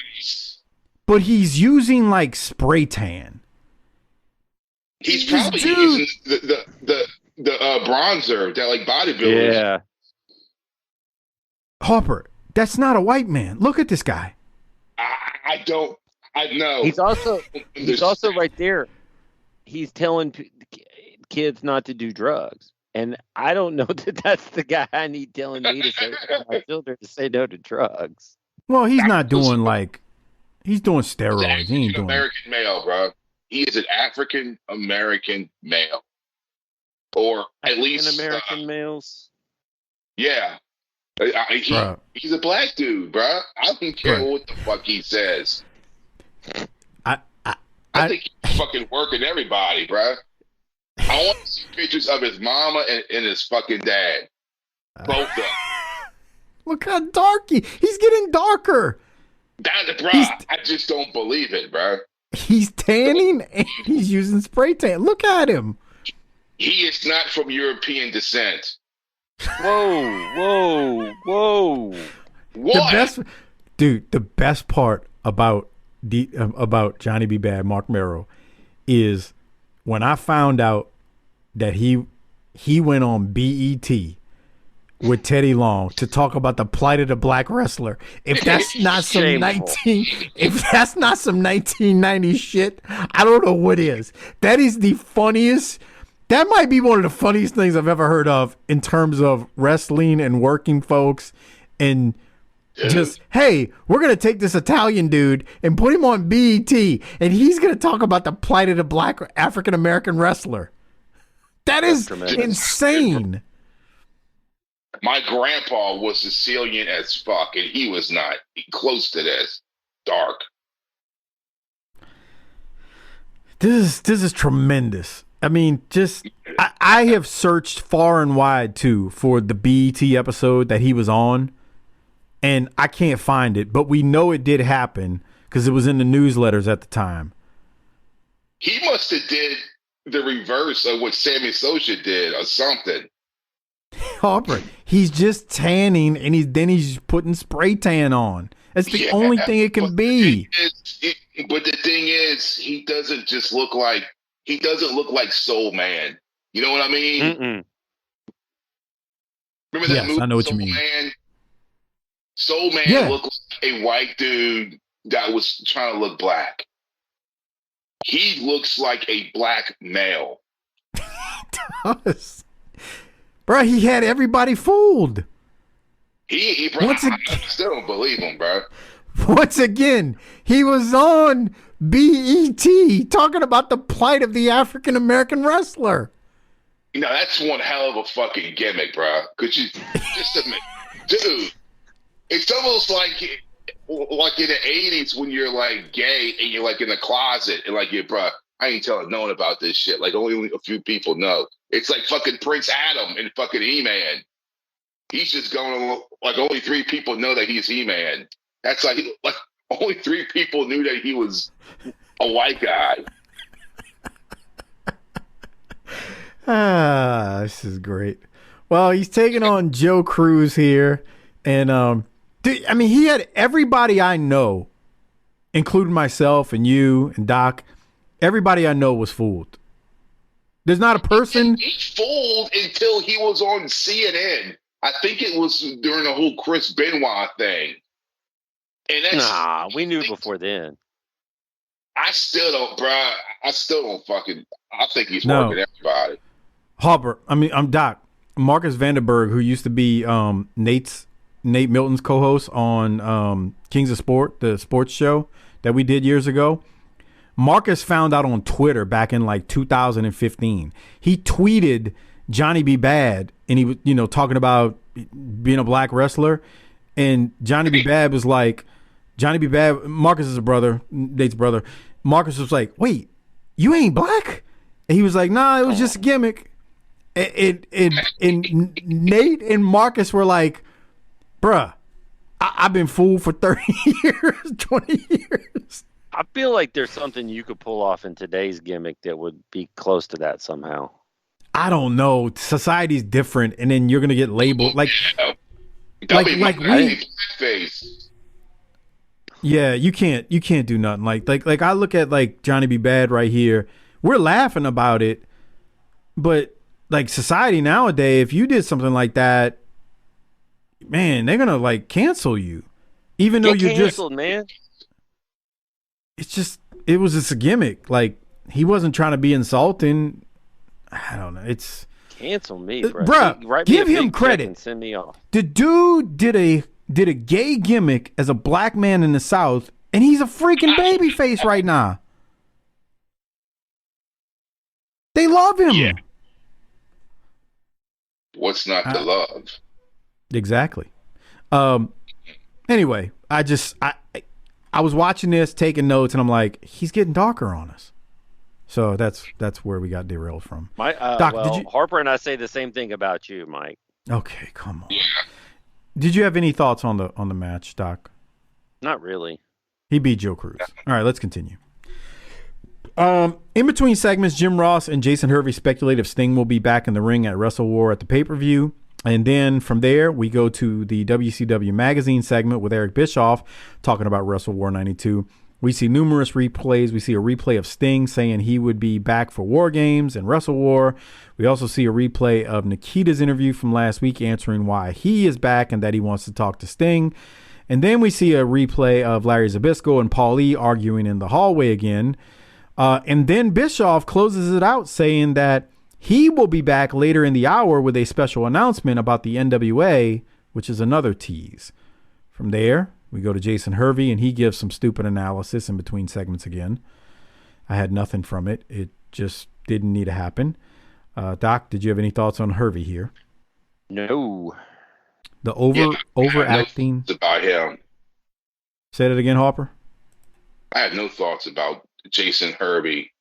But he's using like spray tan. He's probably using the bronzer that like bodybuilders. Yeah. Harper, that's not a white man. Look at this guy. I know. He's also right there. He's telling kids not to do drugs, and I don't know that that's the guy I need telling me to say my children to say no to drugs. Well, he's not doing like. He's doing steroids. He ain't doing American male, bro. He is an African American male, or at least American males. Yeah, he's a black dude, bro. I don't care what the fuck he says. I think he's fucking working everybody, bro. I want to see pictures of his mama and his fucking dad, both of them. Look how dark he's getting darker. I just don't believe it, bro. He's tanning and he's using spray tan. Look at him. He is not from European descent. Whoa. What? The best part about Johnny B. Bad, Mark Merrow, is when I found out that he went on BET with Teddy Long to talk about the plight of the black wrestler. If that's not some 1990 shit, I don't know what is. That is the funniest That might be one of the funniest things I've ever heard of in terms of wrestling and working folks and just, hey, we're going to take this Italian dude and put him on BET, and he's going to talk about the plight of the black African-American wrestler. That is insane. My grandpa was Sicilian as fuck, and he was not close to this. Dark. This is tremendous. I mean, I have searched far and wide, too, for the BET episode that he was on, and I can't find it. But we know it did happen because it was in the newsletters at the time. He must have did the reverse of what Sammy Sosa did or something. Harper, he's just tanning, and he's putting spray tan on. That's the only thing it can be. But the thing is, he doesn't look like Soul Man. You know what I mean? Mm-mm. Remember that movie? I know what Soul you mean. Man? Soul Man looked like a white dude that was trying to look black. He looks like a black male. He does. Bro, he had everybody fooled. I still don't believe him, bro. Once again, he was on BET talking about the plight of the African American wrestler. You know, that's one hell of a fucking gimmick, bro. Could you just admit, dude? It's almost like in the 80s when you're like gay and you're like in the closet and like, bro, I ain't telling no one about this shit. Like only a few people know. It's like fucking Prince Adam and fucking E-Man. He's just going like only 3 people know that he's E-Man. That's like only 3 people knew that he was a white guy. This is great. Well, he's taking on Joe Cruz here, and dude, I mean, he had everybody I know, including myself and you and Doc. Everybody I know was fooled. There's not a person. He fooled until he was on CNN. I think it was during the whole Chris Benoit thing. And that's, we knew before then. I still don't, bro. I think he's working everybody. Harper, I'm Doc. Marcus Vanderberg, who used to be Nate Milton's co-host on Kings of Sport, the sports show that we did years ago. Marcus found out on Twitter back in like 2015. He tweeted Johnny B. Bad, and he was, talking about being a black wrestler. And Johnny B. Bad was like, Marcus is a brother, Nate's brother. Marcus was like, wait, you ain't black? And he was like, nah, it was just a gimmick. And Nate and Marcus were like, bruh, I've been fooled for 30 years, 20 years. I feel like there's something you could pull off in today's gimmick that would be close to that somehow. I don't know. Society's different, and then you're gonna get labeled like we. Yeah, you can't do nothing. Like I look at like Johnny B. Bad right here. We're laughing about it, but like society nowadays, if you did something like that, man, they're gonna like cancel you, even though you're canceled, man. It was just a gimmick. Like he wasn't trying to be insulting. I don't know. It's cancel me, bro. Bruh, give him credit. And send me off. The dude did a gay gimmick as a black man in the South, and he's a freaking babyface right now. They love him. Yeah. What's not to love? Exactly. Anyway, I was watching this, taking notes, and I'm like, he's getting darker on us. So that's where we got derailed from. Doc, Harper and I say the same thing about you, Mike. Okay, come on. Yeah. Did you have any thoughts on the match, Doc? Not really. He beat Joe Cruz. All right, let's continue. In between segments, Jim Ross and Jason Hervey speculate if Sting will be back in the ring at Wrestle War at the pay-per-view. And then from there, we go to the WCW Magazine segment with Eric Bischoff talking about Wrestle War 92. We see numerous replays. We see a replay of Sting saying he would be back for War Games and Wrestle War. We also see a replay of Nikita's interview from last week answering why he is back and that he wants to talk to Sting. And then we see a replay of Larry Zbyszko and Paul E arguing in the hallway again. And then Bischoff closes it out saying that He will be back later in the hour with a special announcement about the NWA, which is another tease. From there, we go to Jason Hervey, and he gives some stupid analysis in between segments again. I had nothing from it. It just didn't need to happen. Doc, did you have any thoughts on Hervey here? No. The overacting. No about him. Say that again, Harper. I have no thoughts about Jason Hervey.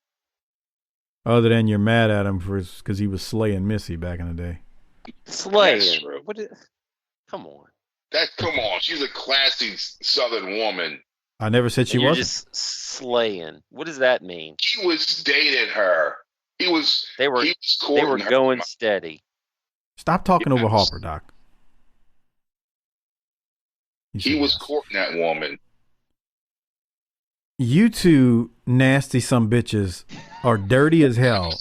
Other than you're mad at him because he was slaying Missy back in the day. Slaying? Come on. Come on. She's a classy Southern woman. I never said she wasn't. You're just slaying. What does that mean? He was dating her. They were going steady. Stop talking over Harper, Doc. He was courting that woman. You two nasty some bitches are dirty as hell.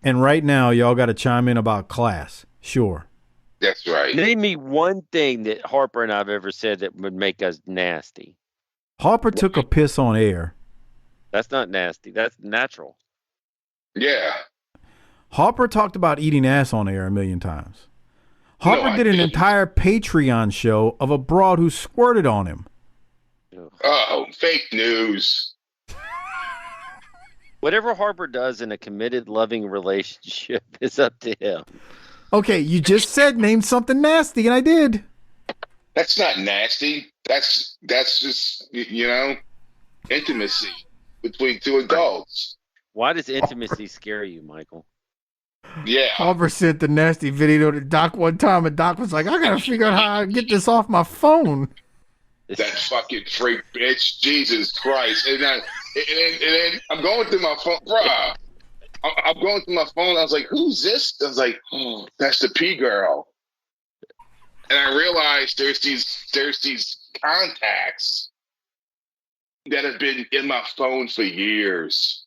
And right now, y'all got to chime in about class. Sure. That's right. Name me one thing that Harper and I've ever said that would make us nasty. Harper took a piss on air. That's not nasty. That's natural. Yeah. Harper talked about eating ass on air a million times. Harper did an entire Patreon show of a broad who squirted on him. Oh, fake news. Whatever Harper does in a committed, loving relationship is up to him. Okay, you just said name something nasty, and I did. That's not nasty. That's just, intimacy between two adults. Why does intimacy scare you, Michael? Yeah. Harper sent the nasty video to Doc one time, and Doc was like, I got to figure out how I get this off my phone. That fucking freak bitch. Jesus Christ. And then I'm going through my phone. Bruh. I'm going through my phone. I was like, who's this? I was like, oh, that's the P girl. And I realized there's these contacts that have been in my phone for years.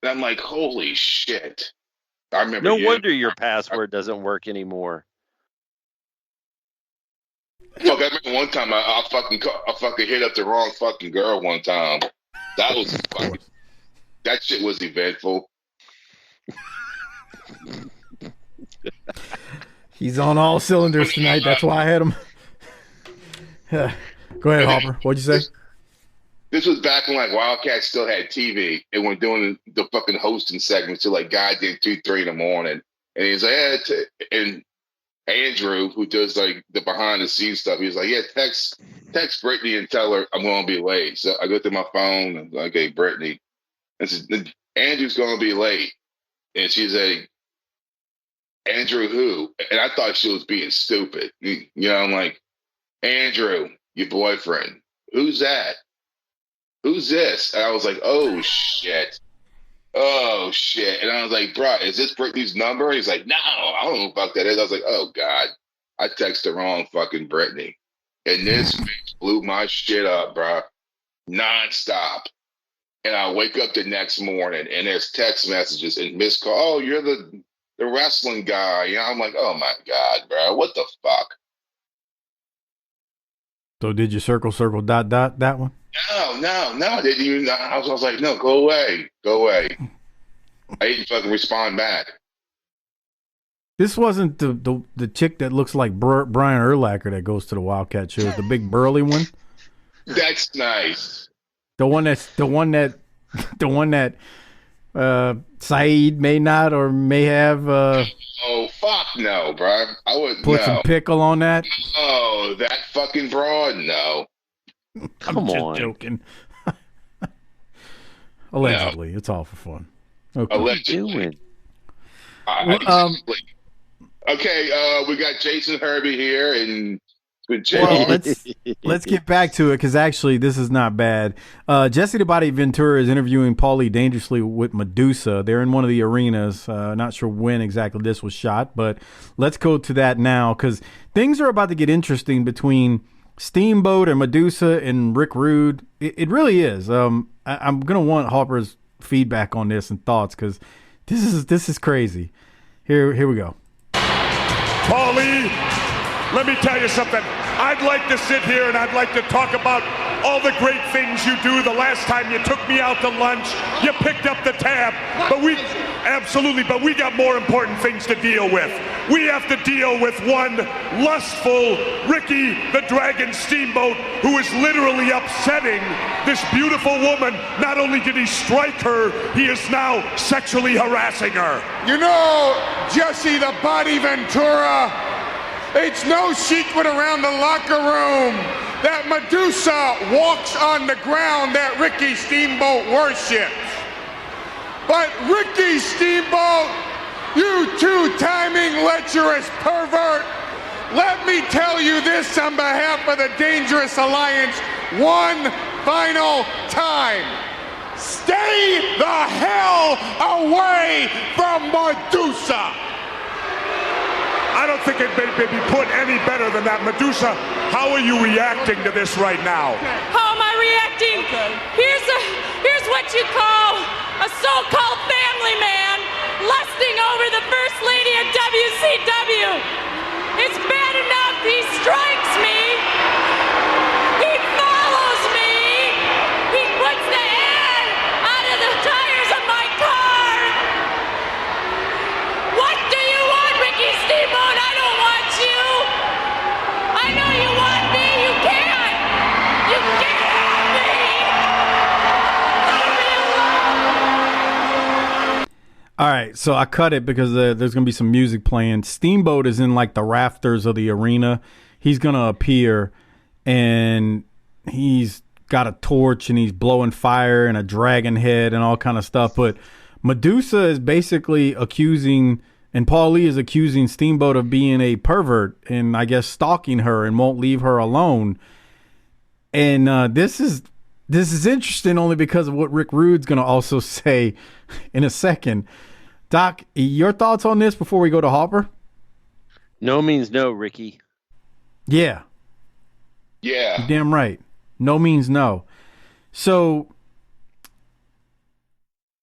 And I'm like, holy shit. I remember. No wonder your password doesn't work anymore. Fuck, I remember one time I fucking hit up the wrong fucking girl one time. That was fucking, that shit was eventful. He's on all cylinders tonight. That's why I had him. Go ahead, Harper. What'd you say? This was back when like Wildcat still had TV and we're doing the fucking hosting segments till like goddamn 2-3 in the morning. And he's like, and Andrew, who does like the behind the scenes stuff, he's like, yeah, text Brittany and tell her I'm gonna be late. So I go through my phone and like, hey, Brittany, and says, Andrew's gonna be late. And she's like, Andrew who? And I thought she was being stupid. I'm like, Andrew, your boyfriend. Who's that? Who's this? And I was like, oh shit. And I was like, bro, is this Brittany's number? He's like, no, I don't know what the fuck that is. I was like, oh God, I texted the wrong fucking Brittany. And this bitch blew my shit up, bro. Nonstop. And I wake up the next morning and there's text messages and missed call. Oh, you're the wrestling guy. I'm like, oh my God, bro, what the fuck? So did you circle, dot, that one? No. I didn't even. I was like, no, go away. I didn't fucking respond back. This wasn't the chick that looks like Brian Urlacher that goes to the Wildcat shows, the big burly one. That's nice. The one that Saeed may not or may have. Oh fuck no, bro! I would put some pickle on that. Oh, that fucking broad, no. I'm just joking. Allegedly, no. It's all for fun. Okay. Allegedly. Okay, we got Jason Hervey here, and well, let's get back to it because actually this is not bad. Jesse the Body Ventura is interviewing Paulie Dangerously with Medusa. They're in one of the arenas. Not sure when exactly this was shot, but let's go to that now because things are about to get interesting between Steamboat and Medusa and Rick Rude. It really is. I'm gonna want Harper's feedback on this and thoughts because this is crazy. Here we go. Paulie, let me tell you something. I'd like to sit here and I'd like to talk about all the great things you do. The last time you took me out to lunch, you picked up the tab, but Absolutely, but we got more important things to deal with. We have to deal with one lustful Ricky the Dragon Steamboat, who is literally upsetting this beautiful woman. Not only did he strike her, he is now sexually harassing her. You know, Jesse the Body Ventura, it's no secret around the locker room that Medusa walks on the ground that Ricky Steamboat worships. But Ricky Steamboat, you two-timing lecherous pervert, let me tell you this on behalf of the Dangerous Alliance one final time. Stay the hell away from Medusa! I don't think it may be put any better than that. Medusa, how are you reacting to this right now? How am I reacting? Here's what you call a so-called family man lusting over the First Lady of WCW. It's bad enough he strikes me. He follows me. He puts the air out of the tires of my car. What do you want, Ricky Steamboat? I don't want you. I know you want me. You can't. You can't have me. All right, so I cut it because there's going to be some music playing. Steamboat is in like the rafters of the arena. He's going to appear, and he's got a torch, and he's blowing fire and a dragon head and all kind of stuff. But Medusa is basically accusing, and Paul Lee is accusing Steamboat of being a pervert and I guess stalking her and won't leave her alone. And this is interesting only because of what Rick Rude's going to also say in a second. Doc, your thoughts on this before we go to Harper? No means no, Ricky. Yeah. Yeah. You're damn right. No means no. So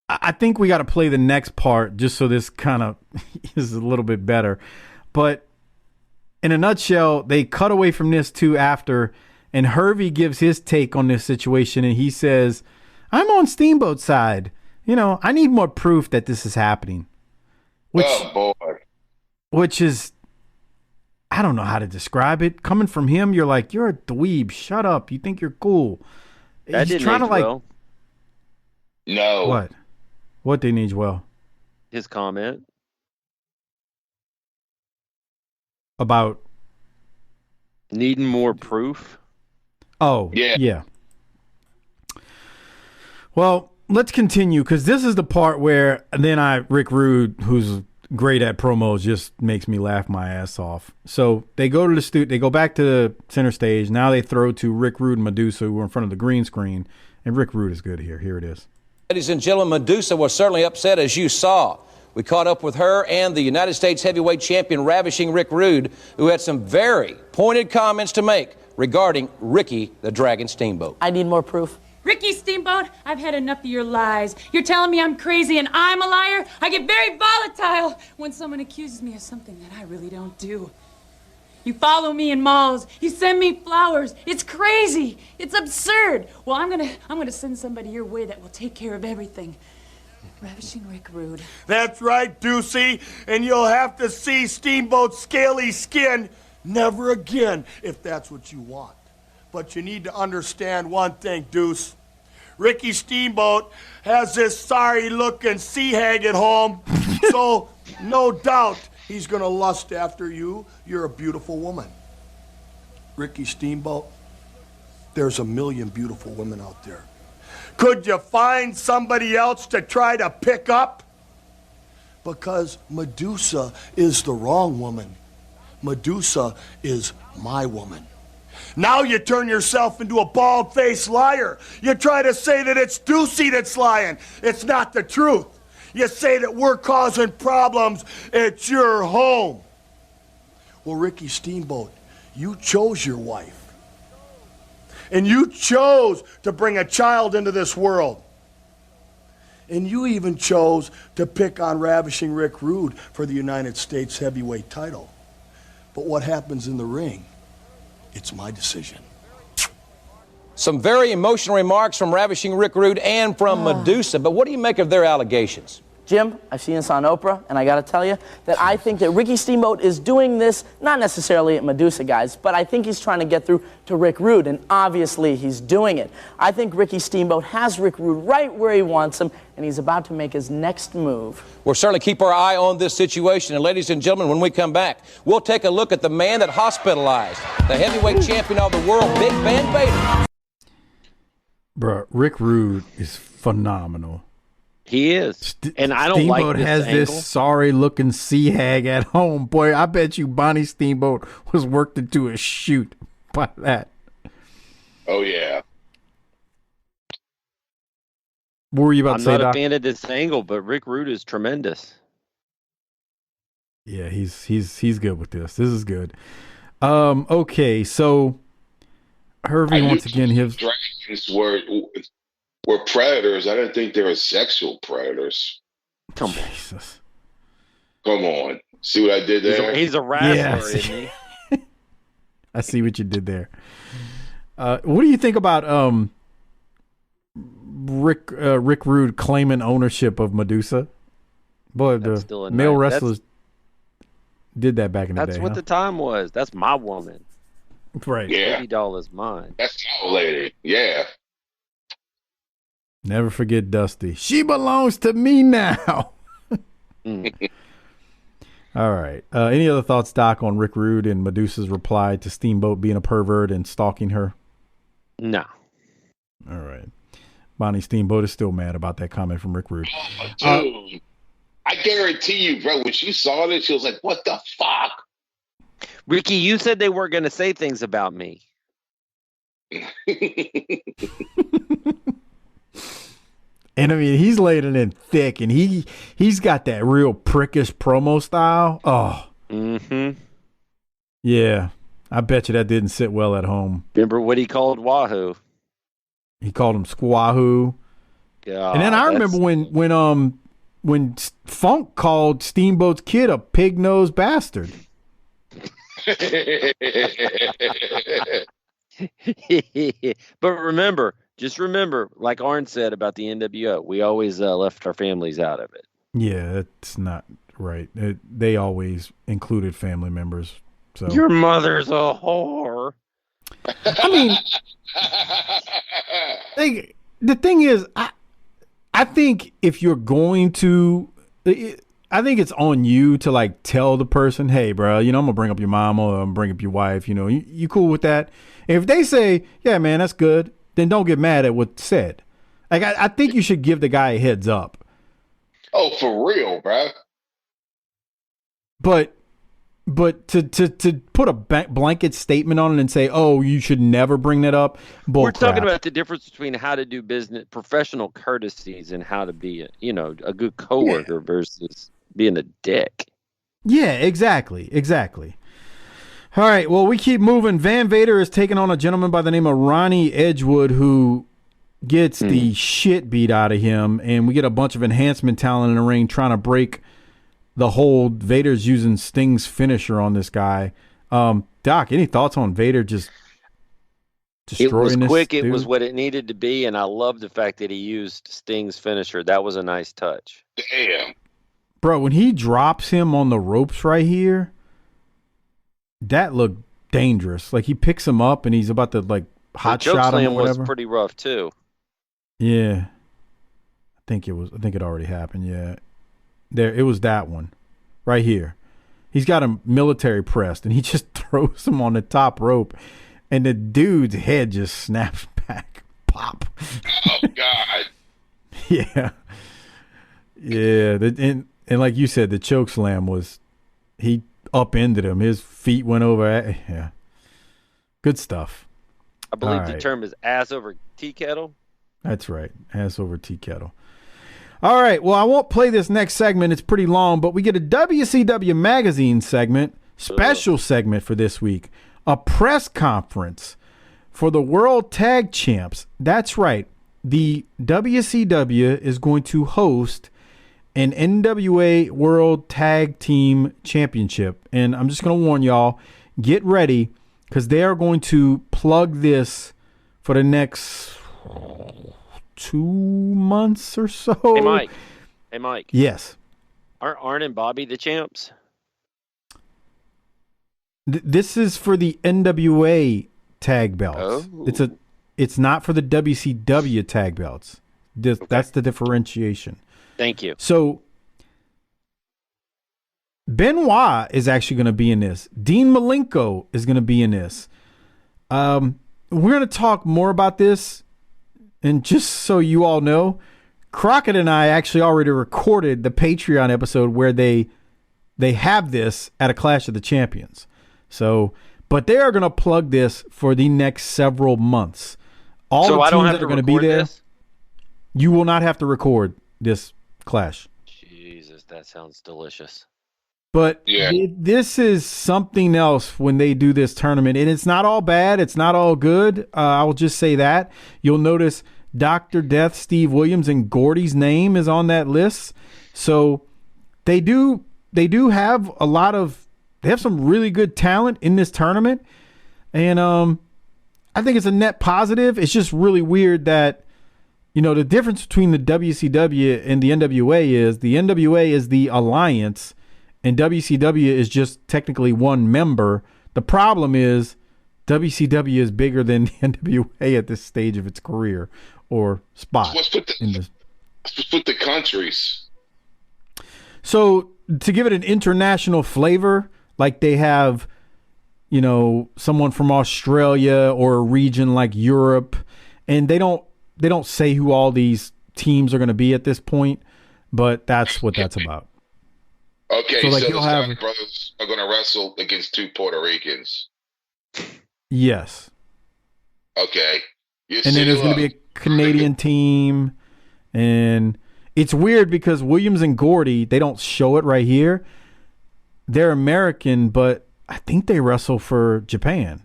I think we got to play the next part just so this kind of is a little bit better. But in a nutshell, they cut away from this too after, and Hervey gives his take on this situation, and he says, I'm on Steamboat's side. You know, I need more proof that this is happening. Oh, boy. Which is, I don't know how to describe it. Coming from him, you're like, you're a dweeb. Shut up. You think you're cool. That He's didn't trying to age like. well. No. What? What didn't age well? His comment. About needing more proof. Oh, yeah. Well, let's continue because this is the part where then Rick Rude, who's great at promos, just makes me laugh my ass off. So they go to the studio, they go back to the center stage. Now they throw to Rick Rude and Medusa, who are in front of the green screen, and Rick Rude is good here. Here it is. Ladies and gentlemen, Medusa was certainly upset, as you saw. We caught up with her and the United States heavyweight champion, Ravishing Rick Rude, who had some very pointed comments to make regarding Ricky the Dragon Steamboat. I need more proof. Ricky Steamboat, I've had enough of your lies. You're telling me I'm crazy and I'm a liar? I get very volatile when someone accuses me of something that I really don't do. You follow me in malls. You send me flowers. It's crazy. It's absurd. Well, I'm gonna send somebody your way that will take care of everything. Ravishing Rick Rude. That's right, Deucey, and you'll have to see Steamboat's scaly skin never again if that's what you want. But you need to understand one thing, Deuce. Ricky Steamboat has this sorry-looking sea hag at home, so no doubt he's going to lust after you. You're a beautiful woman. Ricky Steamboat, there's a million beautiful women out there. Could you find somebody else to try to pick up? Because Medusa is the wrong woman. Medusa is my woman. Now you turn yourself into a bald-faced liar. You try to say that it's Deucey that's lying. It's not the truth. You say that we're causing problems at your home. Well, Ricky Steamboat, you chose your wife. And you chose to bring a child into this world. And you even chose to pick on Ravishing Rick Rude for the United States heavyweight title. But what happens in the ring, it's my decision. Some very emotional remarks from Ravishing Rick Rude and from Medusa, but what do you make of their allegations? Jim, I've seen this on Oprah, and I got to tell you that I think that Ricky Steamboat is doing this, not necessarily at Medusa, guys, but I think he's trying to get through to Rick Rude, and obviously he's doing it. I think Ricky Steamboat has Rick Rude right where he wants him, and he's about to make his next move. We'll certainly keep our eye on this situation. And ladies and gentlemen, when we come back, we'll take a look at the man that hospitalized the heavyweight champion of the world, Big Van Vader. Bruh, Rick Rude is phenomenal. He is. And I don't Steamboat like this has angle. this sorry-looking sea hag at home. Boy, I bet you Bonnie Steamboat was worked into a shoot by that. Oh, yeah. What were you about I'm to say, not Doc? a fan of this angle, but Rick Rude is tremendous. Yeah, he's good with this. This is good. Okay, so Hervey once again his dragons were predators. I didn't think they were sexual predators. Come on. Jesus. Come on. See what I did there? He's a wrestler, Yeah, isn't he? I see what you did there. What do you think about Rick Rude claiming ownership of Medusa? Boy, That's the still a male nice- wrestlers did that back in the day. That's what the time was. That's my woman. Right. Yeah. Baby doll is mine. That's my old lady. Yeah. Never forget Dusty. She belongs to me now. All right. Any other thoughts, Doc, on Rick Rude and Medusa's reply to Steamboat being a pervert and stalking her? No. All right. Bonnie Steamboat is still mad about that comment from Rick Rude. Oh, dude. I guarantee you, bro, when she saw this, she was like, what the fuck? Ricky, you said they weren't going to say things about me. And I mean, he's laying it in thick, and he's got that real prickish promo style. Oh. Mm-hmm. Yeah. I bet you that didn't sit well at home. Remember what he called Wahoo? He called him Squahoo. God, And then I remember when Funk called Steamboat's kid a pig-nosed bastard. But just remember, like Arn said about the NWO, we always left our families out of it. Yeah, that's not right. They always included family members. So Your mother's a whore. I mean, the thing is, I think if you're going to, I think it's on you to like tell the person, hey, bro, I'm gonna bring up your mama or I'm gonna bring up your wife. You cool with that? And if they say, yeah, man, that's good, then don't get mad at what's said. Like I think you should give the guy a heads up. Oh, for real, bro. But to put a blanket statement on it and say, oh, you should never bring that up. We're talking about the difference between how to do business, professional courtesies, and how to be a good coworker versus being a dick. Yeah, exactly. All right, well, we keep moving. Van Vader is taking on a gentleman by the name of Ronnie Edgewood, who gets the shit beat out of him, and we get a bunch of enhancement talent in the ring trying to break the hold. Vader's using Sting's finisher on this guy. Doc, any thoughts on Vader just destroying this? It was quick. dude? It was what it needed to be, and I love the fact that he used Sting's finisher. That was a nice touch. Damn. Bro, when he drops him on the ropes right here, that looked dangerous. Like he picks him up and he's about to like hot shot him or whatever. Was pretty rough too. Yeah. I think it already happened. Yeah. It was that one right here. He's got him military pressed and he just throws him on the top rope and the dude's head just snaps back. Pop. Oh, God. Yeah. Yeah. And like you said, the choke slam was, he upended him. His feet went over. Yeah. Good stuff. I believe All the right. term is ass over tea kettle. That's right. Ass over tea kettle. All right. Well, I won't play this next segment. It's pretty long, but we get a WCW magazine segment, special segment for this week, a press conference for the World Tag Champs. That's right. The WCW is going to host an NWA World Tag Team Championship. And I'm just going to warn y'all, get ready because they are going to plug this for the next 2 months or so. Hey, Mike. Hey, Mike. Yes. Aren't Arn and Bobby the champs? This is for the NWA tag belts. Oh. It's not for the WCW tag belts. That's the differentiation. Thank you. So Benoit is actually going to be in this. Dean Malenko is going to be in this. We're going to talk more about this. And just so you all know, Crockett and I actually already recorded the Patreon episode where they have this at a Clash of the Champions. So, but they are going to plug this for the next several months. All the teams that are going to be there, you will not have to record this Clash. Jesus, that sounds delicious. But this is something else when they do this tournament. And it's not all bad. It's not all good. I will just say that. You'll notice Dr. Death, Steve Williams, and Gordy's name is on that list. So they do have they have some really good talent in this tournament. And I think it's a net positive. It's just really weird that, the difference between the WCW and the NWA is the alliance and WCW is just technically one member. The problem is WCW is bigger than the NWA at this stage of its career or spot. Let's put the countries. So to give it an international flavor, like they have, someone from Australia or a region like Europe, and they don't say who all these teams are going to be at this point, but that's what that's about. Okay, so the Stark brothers are going to wrestle against two Puerto Ricans. Yes. Okay. And then there's going to be a Canadian team, and it's weird because Williams and Gordy, they don't show it right here. They're American, but I think they wrestle for Japan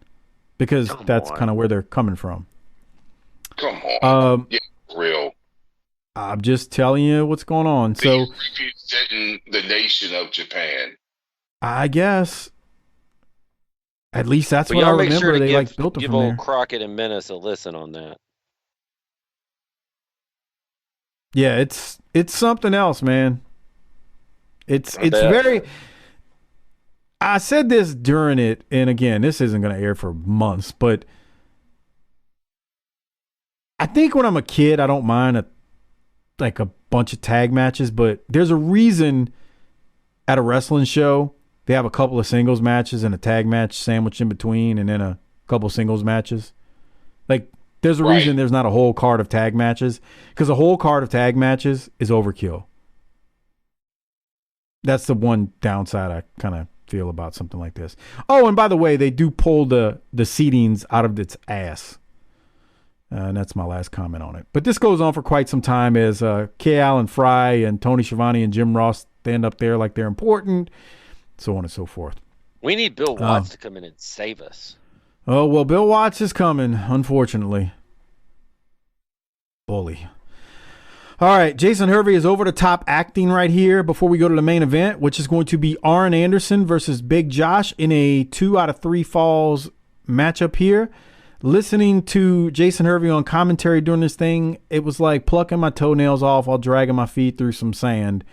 because that's kind of where they're coming from. Come on. Yeah, real. I'm just telling you what's going on. So representing the nation of Japan. I guess. At least that's what I remember. They built it give from old there. Crockett and Menace a listen on that. Yeah, it's something else, man. It's very. I said this during it, and again, this isn't going to air for months, but I think when I'm a kid, I don't mind a bunch of tag matches, but there's a reason at a wrestling show they have a couple of singles matches and a tag match sandwiched in between, and then a couple singles matches. There's a reason there's not a whole card of tag matches, because a whole card of tag matches is overkill. That's the one downside I kind of feel about something like this. Oh, and by the way, they do pull the seedings out of its ass. And that's my last comment on it. But this goes on for quite some time as K. Allen Fry and Tony Schiavone and Jim Ross stand up there like they're important, so on and so forth. We need Bill Watts to come in and save us. Oh, well, Bill Watts is coming, unfortunately. Bully. All right, Jason Hervey is over the top acting right here before we go to the main event, which is going to be Arn Anderson versus Big Josh in a 2 out of 3 falls matchup here. Listening to Jason Hervey on commentary during this thing, it was like plucking my toenails off while dragging my feet through some sand.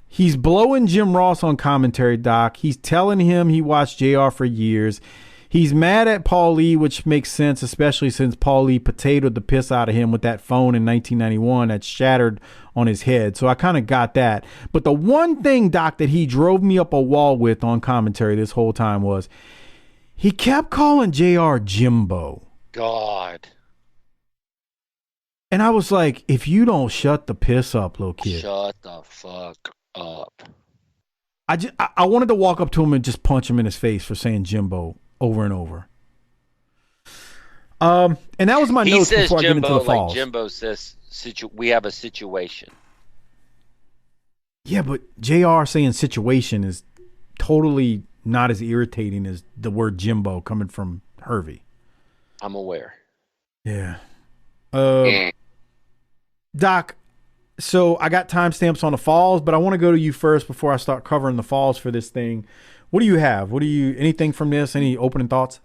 He's blowing Jim Ross on commentary, Doc. He's telling him he watched JR for years. He's mad at Paul Lee, which makes sense, especially since Paul Lee potatoed the piss out of him with that phone in 1991 that shattered on his head. So I kind of got that. But the one thing, Doc, that he drove me up a wall with on commentary this whole time was he kept calling JR Jimbo. God. And I was like, if you don't shut the piss up, little kid. Shut the fuck up. I wanted to walk up to him and just punch him in his face for saying Jimbo over and over. And that was my notes before I get into the falls. Like Jimbo says, we have a situation. Yeah, but JR saying situation is totally not as irritating as the word Jimbo coming from Hervey. I'm aware. Yeah. Doc, so I got timestamps on the falls, but I want to go to you first before I start covering the falls for this thing. What do you have? Anything from this? Any opening thoughts?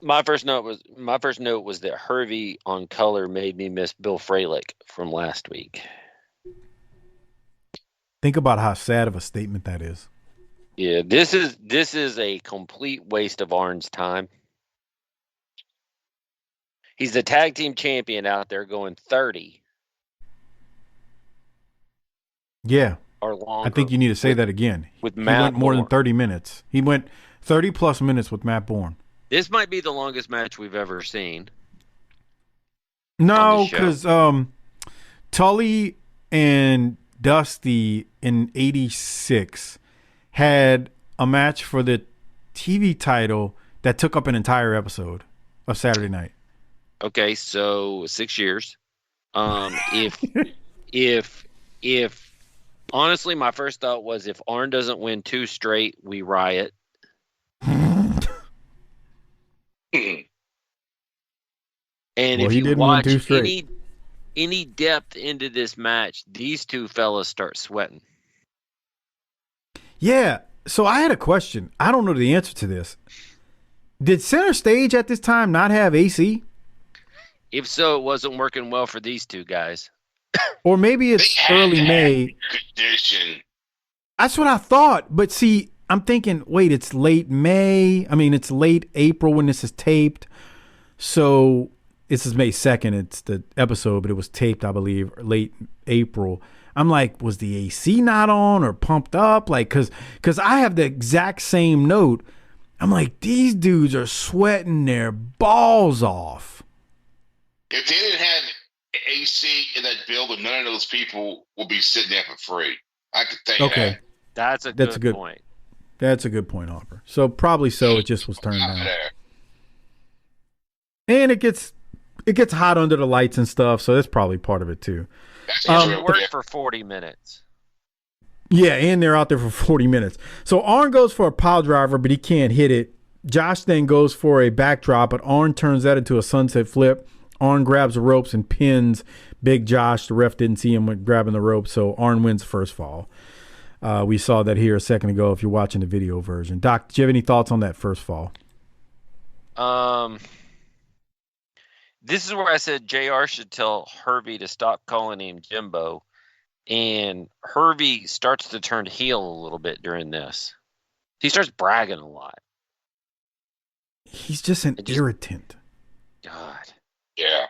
My first note was that Hervey on color made me miss Bill Fralick from last week. Think about how sad of a statement that is. Yeah, this is a complete waste of Arn's time. He's the tag team champion out there going 30. Yeah. Or longer. I think you need to say that again. With he Matt went more Bourne. than 30 minutes. He went 30-plus minutes with Matt Bourne. This might be the longest match we've ever seen. No, because Tully and Dusty in 86 had a match for the TV title that took up an entire episode of Saturday Night. Okay, so 6 years. If honestly, my first thought was if Arn doesn't win 2 straight, we riot. And if you watch any depth into this match, these two fellas start sweating. Yeah, so I had a question. I don't know the answer to this. Did Center Stage at this time not have AC? If so, it wasn't working well for these two guys. Or maybe it's early May. Condition. That's what I thought. But see, I'm thinking, wait, it's late May. I mean, it's late April when this is taped. So this is May 2nd. It's the episode, but it was taped, I believe, late April. I'm like, was the AC not on or pumped up? Like, cause I have the exact same note. I'm like, these dudes are sweating their balls off. If they didn't have AC in that building, none of those people will be sitting there for free. I could tell you that. That's a good point. That's a good point, Harper. So probably so. It just was turned down. And it gets hot under the lights and stuff, so that's probably part of it too. It worked for 40 minutes. Yeah, and they're out there for 40 minutes. So Arn goes for a pile driver, but he can't hit it. Josh then goes for a backdrop, but Arn turns that into a sunset flip. Arn grabs the ropes and pins Big Josh. The ref didn't see him grabbing the rope, so Arn wins the first fall. We saw that here a second ago if you're watching the video version. Doc, do you have any thoughts on that first fall? This is where I said JR should tell Hervey to stop calling him Jimbo. And Hervey starts to turn heel a little bit during this. He starts bragging a lot. He's just an irritant. God. Yeah.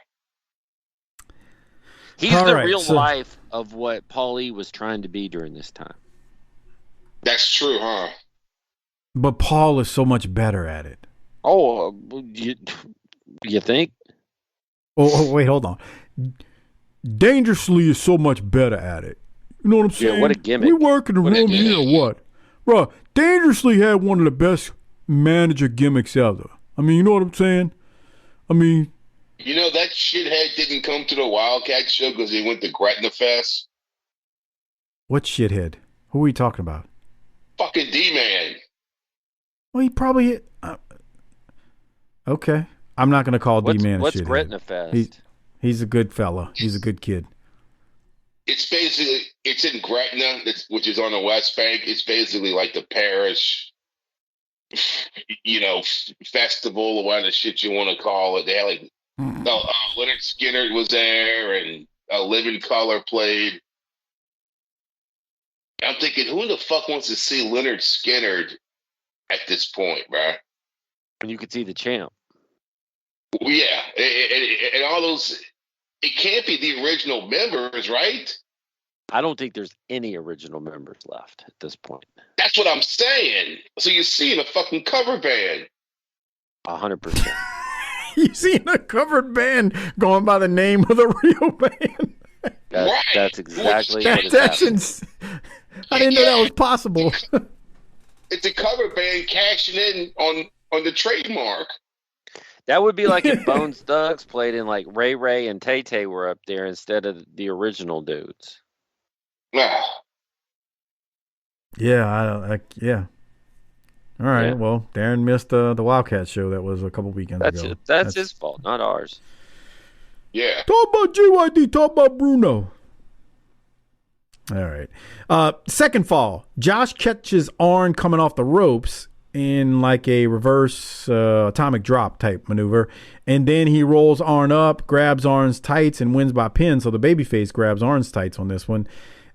He's the real life of what Paulie was trying to be during this time. That's true, huh? But Paul is so much better at it. Oh, you think? Oh, wait, hold on. Dangerously is so much better at it. You know what I'm saying? Yeah, what a gimmick. We work in the room here or what? Bro, Dangerously had one of the best manager gimmicks ever. I mean, you know what I'm saying? I mean... You know, that shithead didn't come to the Wildcat show because he went to Gretna Fest. What shithead? Who are we talking about? Fucking D-Man. Well, he probably... okay. I'm not going to call D-Man a shithead. What's Gretna Fest? He's a good fella. He's a good kid. It's basically... It's in Gretna, which is on the West Bank. It's basically like the parish... festival or whatever the shit you want to call it. They had like Leonard Skinner was there and Living Color played. I'm thinking, who the fuck wants to see Leonard Skinner at this point, bro? And you could see the champ. Well, yeah, and all those. It can't be the original members, right? I don't think there's any original members left at this point. That's what I'm saying. So you see a fucking cover band. 100%. You seen a covered band going by the name of the real band. That's exactly what is happening. I didn't know that was possible. It's a cover band cashing in on the trademark. That would be like if Bones Thugs played in like Ray Ray and Tay Tay were up there instead of the original dudes. Wow. Yeah, yeah. All right. Yeah. Well, Darren missed the Wildcat show that was a couple weekends ago. That's his fault, not ours. Yeah. Talk about JYD. Talk about Bruno. All right. Second fall. Josh catches Arn coming off the ropes in like a reverse atomic drop type maneuver, and then he rolls Arn up, grabs Arn's tights, and wins by pin. So the babyface grabs Arn's tights on this one,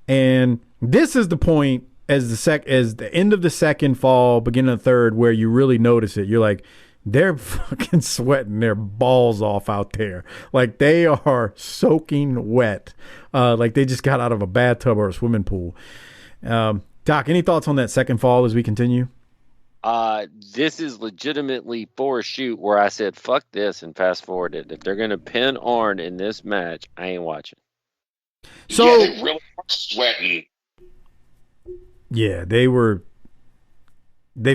and This is the point as the end of the second fall, beginning of the third, where you really notice it. You're like, they're fucking sweating their balls off out there. Like, they are soaking wet. Like they just got out of a bathtub or a swimming pool. Doc, any thoughts on that second fall as we continue? This is legitimately for a shoot where I said, fuck this, and fast forwarded. If they're going to pin Arn in this match, I ain't watching. So, yeah, they really are sweating. Yeah, they've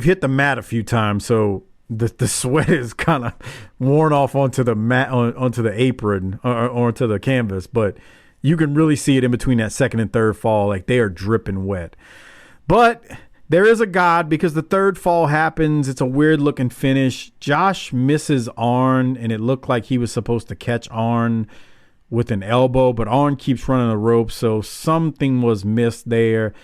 hit the mat a few times, so the sweat is kind of worn off onto the mat, onto the apron or onto the canvas, but you can really see it in between that second and third fall. Like, they are dripping wet. But there is a God, because the third fall happens. It's a weird looking finish. Josh misses Arn, and it looked like he was supposed to catch Arn with an elbow, but Arn keeps running the rope, so something was missed there.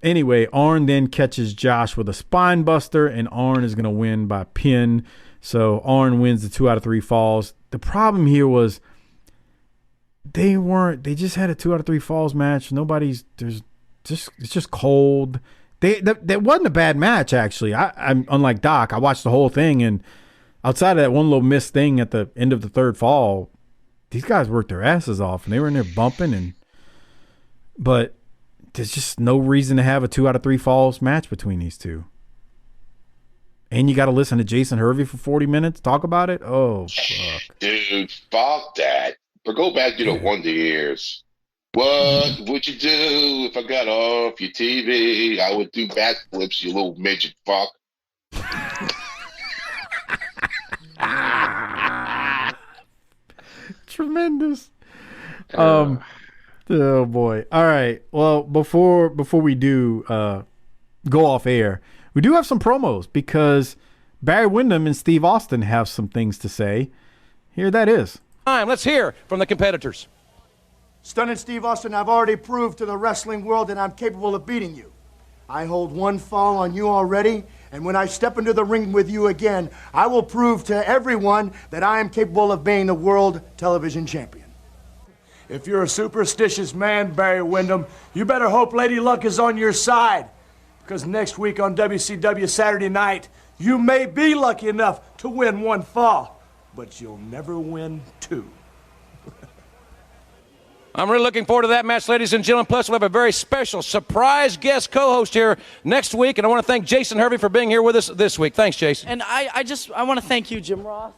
Anyway, Arn then catches Josh with a spine buster, and Arn is going to win by pin. So Arn wins the 2 out of 3 falls. The problem here was they just had a 2 out of 3 falls match. It's just cold. That wasn't a bad match, actually. I'm unlike Doc. I watched the whole thing, and outside of that one little missed thing at the end of the third fall, these guys worked their asses off, and they were in there bumping. But there's just no reason to have a 2 out of 3 falls match between these two. And you got to listen to Jason Hervey for 40 minutes, talk about it? Oh, fuck. Dude, fuck that. But go back to the Wonder Years. What would you do if I got off your TV? I would do backflips, you little midget fuck. Tremendous. Oh boy. All right. Well, before we do go off air, we do have some promos, because Barry Windham and Steve Austin have some things to say. Here that is. Let's hear from the competitors. Stunning Steve Austin, I've already proved to the wrestling world that I'm capable of beating you. I hold one fall on you already, and when I step into the ring with you again, I will prove to everyone that I am capable of being the world television champion. If you're a superstitious man, Barry Windham, you better hope Lady Luck is on your side. Because next week on WCW Saturday Night, you may be lucky enough to win 1 fall, but you'll never win 2. I'm really looking forward to that match, ladies and gentlemen. Plus, we'll have a very special surprise guest co-host here next week. And I want to thank Jason Hervey for being here with us this week. Thanks, Jason. And I want to thank you, Jim Ross.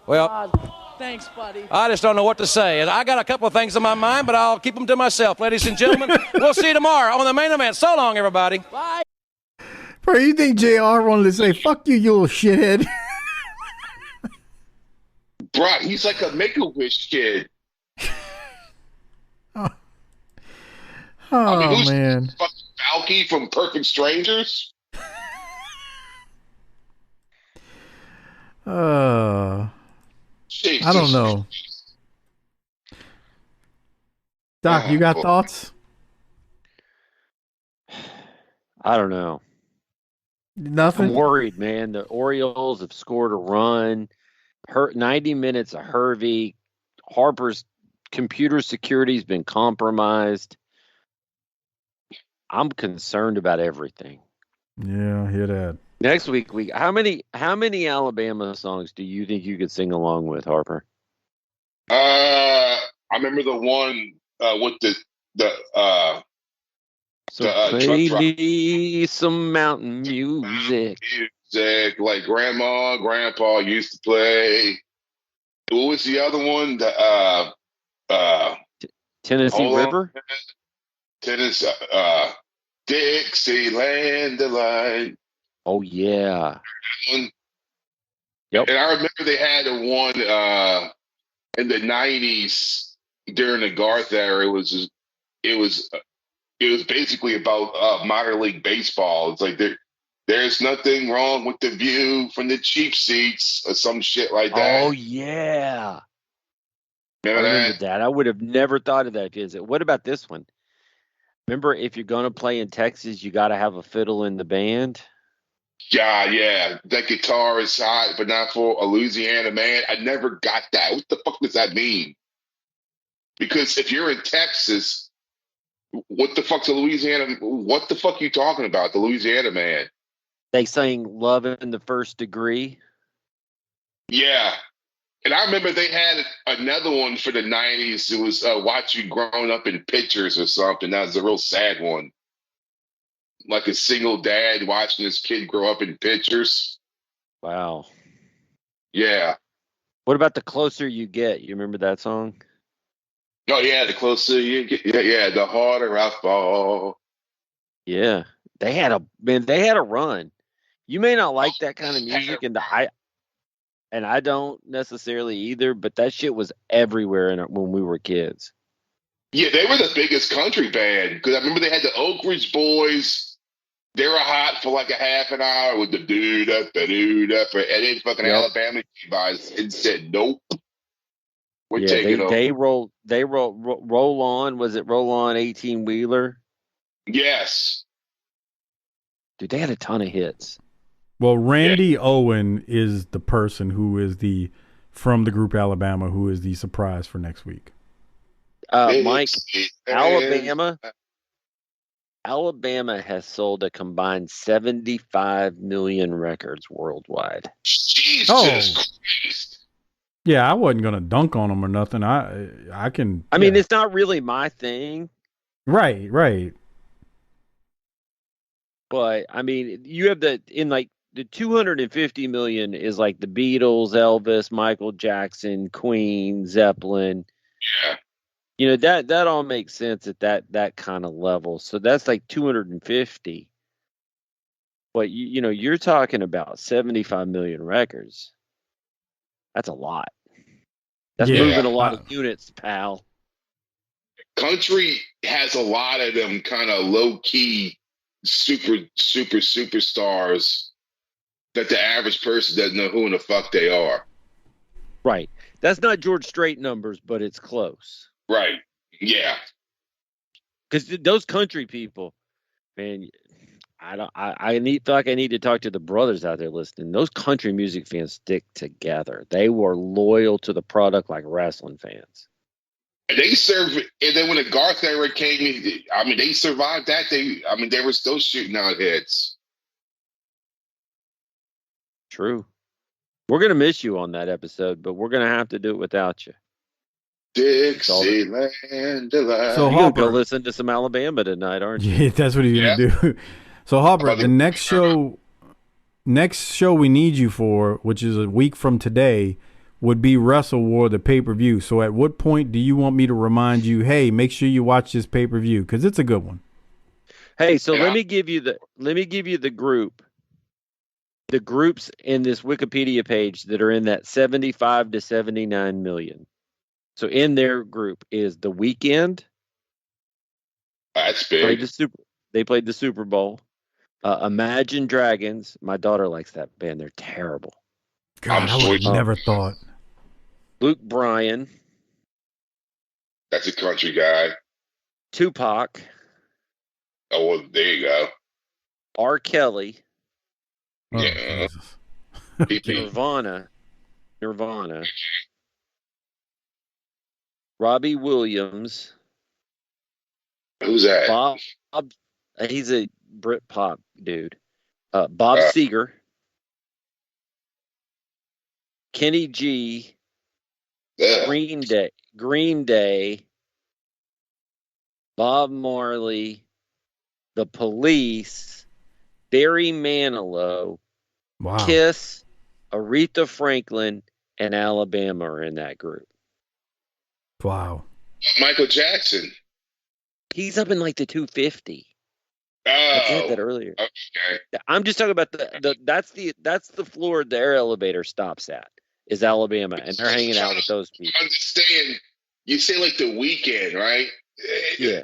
Well, thanks, buddy. I just don't know what to say. And I got a couple of things in my mind, but I'll keep them to myself. Ladies and gentlemen, we'll see you tomorrow on the main event. So long, everybody. Bye. Bro, you think JR wanted to say, fuck you, you little shithead? Bro, he's like a Make-A-Wish kid. Oh, who's man. Fucking Falky from Perfect Strangers? I don't know. Doc, you got thoughts? I don't know. Nothing? I'm worried, man. The Orioles have scored a run. 90 minutes of Hervey. Harper's computer security's been compromised. I'm concerned about everything. Yeah, I hear that. Next week, how many Alabama songs do you think you could sing along with, Harper? I remember the one with play me some mountain music. Music like Grandma, Grandpa used to play. What was the other one? Tennessee River. Tennessee, Dixieland Delight. Oh yeah. Yep. And I remember they had one in the '90s during the Garth era. It was basically about minor league baseball. It's like there's nothing wrong with the view from the cheap seats or some shit like that. Oh yeah. Remember that? I would have never thought of that. What about this one? Remember, if you're going to play in Texas, you got to have a fiddle in the band. Yeah. That guitar is hot, but not for a Louisiana man. I never got that. What the fuck does that mean? Because if you're in Texas, What the fuck's a Louisiana? What the fuck you talking about? The Louisiana man. They sang "Love in the First Degree." Yeah. And I remember they had another one for the 90s. It was Watch You Grown Up in Pictures or something. That was a real sad one. Like a single dad watching his kid grow up in pictures. Wow. Yeah. What about The Closer You Get? You remember that song? Oh, yeah. The closer you get. Yeah, the harder I fall. Yeah. They had a run. You may not like that kind of music, and I don't necessarily either, but that shit was everywhere when we were kids. Yeah, they were the biggest country band because I remember they had the Oak Ridge Boys. They were hot for like a half an hour with the do-da, and then fucking Alabama guys and said, nope. We're taking over. They roll on. Was it Roll On 18-wheeler? Yes. Dude, they had a ton of hits. Well, Randy Owen is the person who is from the group Alabama, who is the surprise for next week. Mike, Alabama has sold a combined 75 million records worldwide. Jesus Christ. Yeah, I wasn't gonna dunk on them or nothing. I can. I mean, it's not really my thing. Right. But I mean, you have the 250 million is like the Beatles, Elvis, Michael Jackson, Queen, Zeppelin. Yeah. You know, that all makes sense at that kind of level. So that's like 250. But you know, you're talking about 75 million records. That's a lot. That's moving a lot of units, pal. Country has a lot of them kind of low key superstars that the average person doesn't know who in the fuck they are. Right. That's not George Strait numbers, but it's close. Right. Yeah. Because those country people, man, I need to talk to the brothers out there listening. Those country music fans stick together. They were loyal to the product like wrestling fans. And they served, and then when the Garth era came in, I mean, they survived that. They were still shooting out hits. True. We're going to miss you on that episode, but we're going to have to do it without you. Dixieland Delight. So you're Harper, going to go listen to some Alabama tonight, aren't you? Yeah, that's what he's going to do. So Harper, the next show we need you for, which is a week from today, would be Wrestle War, the pay-per-view. So at what point do you want me to remind you, hey, make sure you watch this pay-per-view because it's a good one? Hey, so let me give you the groups in this Wikipedia page that are in that 75 to 79 million. So in their group is The Weeknd. That's big. They played the Super Bowl. Imagine Dragons. My daughter likes that band. They're terrible. God, I would have never thought. Luke Bryan. That's a country guy. Tupac. Oh, well, there you go. R. Kelly. Yeah. Nirvana. Robbie Williams. Who's that? Bob. He's a Brit pop dude. Bob Seger. Kenny G. Green Day. Bob Marley. The Police. Barry Manilow. Wow. Kiss. Aretha Franklin and Alabama are in that group. Wow. Michael Jackson. He's up in like the 250. Oh, I said that earlier. Okay. I'm just talking about that's the floor their elevator stops at is Alabama, and they're hanging out with those people. I'm just saying, you say like The Weeknd, right? Yeah.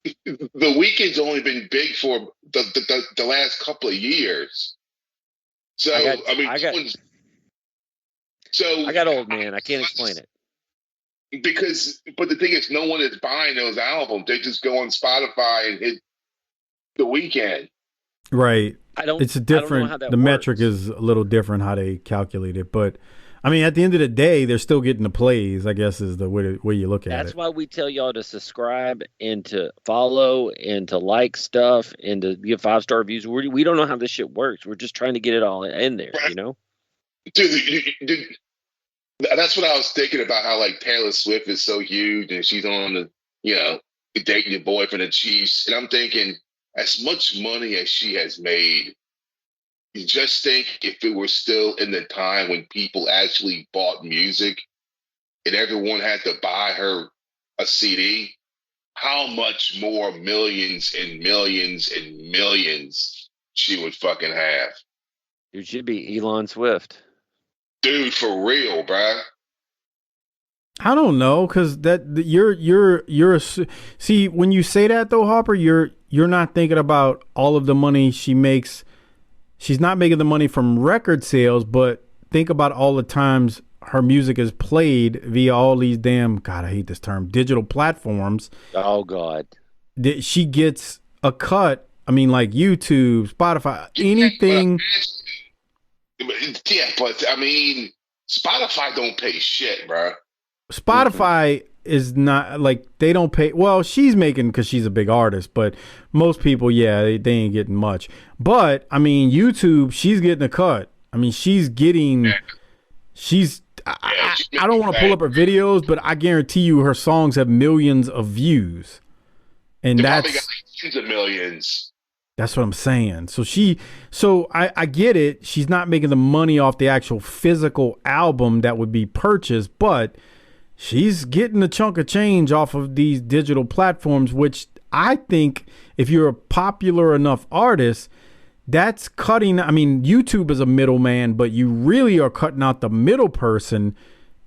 The Weeknd's only been big for the last couple of years. So I got old, man. I can't explain it. But the thing is, no one is buying those albums. They just go on Spotify and hit The Weeknd. Right. I don't know how that works. metric is a little different how they calculate it, but I mean, at the end of the day, they're still getting the plays, I guess, is the way you look at it. That's why we tell y'all to subscribe and to follow and to like stuff and to give 5-star reviews. We don't know how this shit works. We're just trying to get it all in there, you know? Dude, that's what I was thinking about, how like Taylor Swift is so huge and she's on the, dating your boyfriend the Chiefs. And I'm thinking, as much money as she has made, you just think if it were still in the time when people actually bought music and everyone had to buy her a CD, how much more millions and millions and millions she would fucking have. It should be Elon Swift. Dude, for real, bruh. I don't know, because see, when you say that though, Harper, you're not thinking about all of the money she makes. She's not making the money from record sales, but think about all the times her music is played via all these damn, God, I hate this term, digital platforms. Oh, God. She gets a cut. I mean, like YouTube, Spotify, anything. Yeah, but I mean, Spotify don't pay shit, bro. Spotify is not like, they don't pay. Well, she's making because she's a big artist, but most people, yeah, they ain't getting much. But I mean, YouTube, she's getting a cut. I mean, she's getting, I don't want to pull up her videos, but I guarantee you her songs have millions of views. And that's got tens of millions. That's what I'm saying. So I get it. She's not making the money off the actual physical album that would be purchased, but she's getting a chunk of change off of these digital platforms, which I think if you're a popular enough artist, that's cutting. I mean, YouTube is a middleman, but you really are cutting out the middle person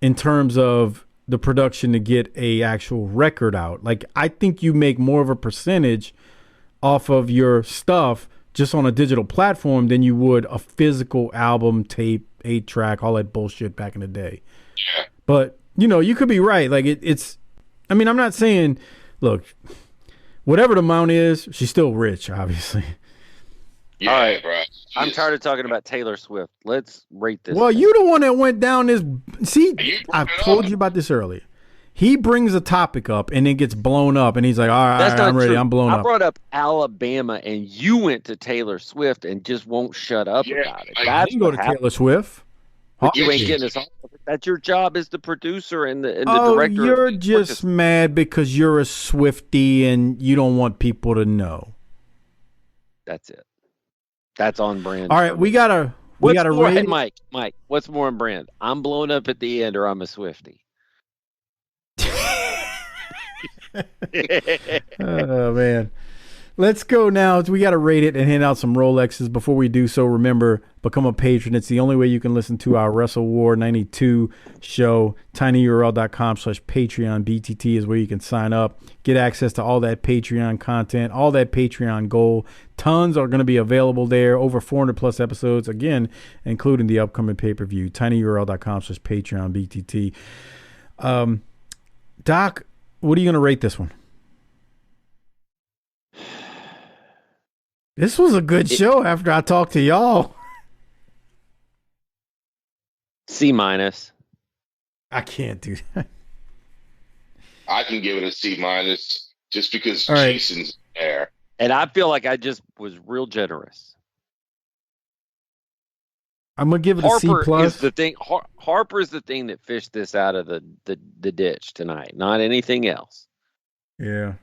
in terms of the production to get a actual record out. Like, I think you make more of a percentage off of your stuff just on a digital platform than you would a physical album, tape, 8-track, all that bullshit back in the day. Yeah. But, you could be right. Like, it's, I mean, I'm not saying, look, whatever the amount is, she's still rich, obviously. Yeah, all right, bro. I'm tired of talking about Taylor Swift. Let's rate this. Well, you the one that went down this. See, I told you about this earlier. He brings a topic up and it gets blown up, and he's like, all right, I'm ready. I'm blown up. I brought up Alabama, and you went to Taylor Swift and just won't shut up about it. I can go to Taylor Swift. You ain't getting us off. That's your job as the producer and the director. You're just mad because you're a Swiftie and you don't want people to know. That's it. That's on brand. All right, we gotta rate. Mike, what's more on brand? I'm blowing up at the end, or I'm a Swiftie. Oh man, let's go now. We got to rate it and hand out some Rolexes. Before we do so, remember, become a patron. It's the only way you can listen to our Wrestle War 92 show. tinyurl.com/Patreon. BTT is where you can sign up, get access to all that Patreon content, all that Patreon gold. Tons are going to be available there. Over 400 plus episodes, again, including the upcoming pay-per-view. tinyurl.com/Patreon. BTT. Doc, what are you going to rate this one? This was a good show after I talked to y'all. C-. I can't do that. I can give it a C- just because Jason's there. And I feel like I just was real generous. I'm going to give it a C+. Is the thing. Harper is the thing that fished this out of the ditch tonight, not anything else. Yeah.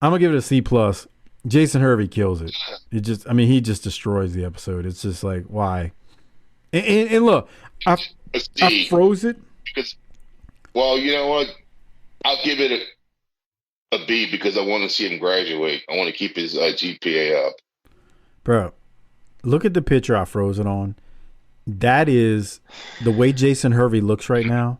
I'm going to give it a C+. Jason Hervey kills it. He just destroys the episode. It's just like, why? And look, I froze it. Because, well, you know what? I'll give it a B because I want to see him graduate. I want to keep his GPA up. Bro, look at the picture I froze it on. That is the way Jason Hervey looks right now.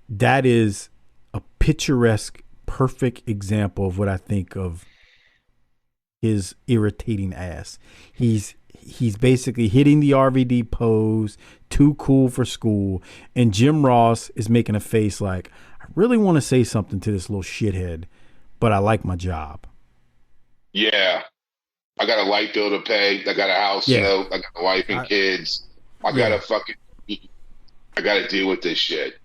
That is a picturesque, perfect example of what I think of his irritating ass. He's basically hitting the RVD pose, too cool for school, and Jim Ross is making a face like, I really want to say something to this little shithead, but I like my job. Yeah. I got a light bill to pay. I got a house, I got a wife and kids. I got to fucking I got to deal with this shit.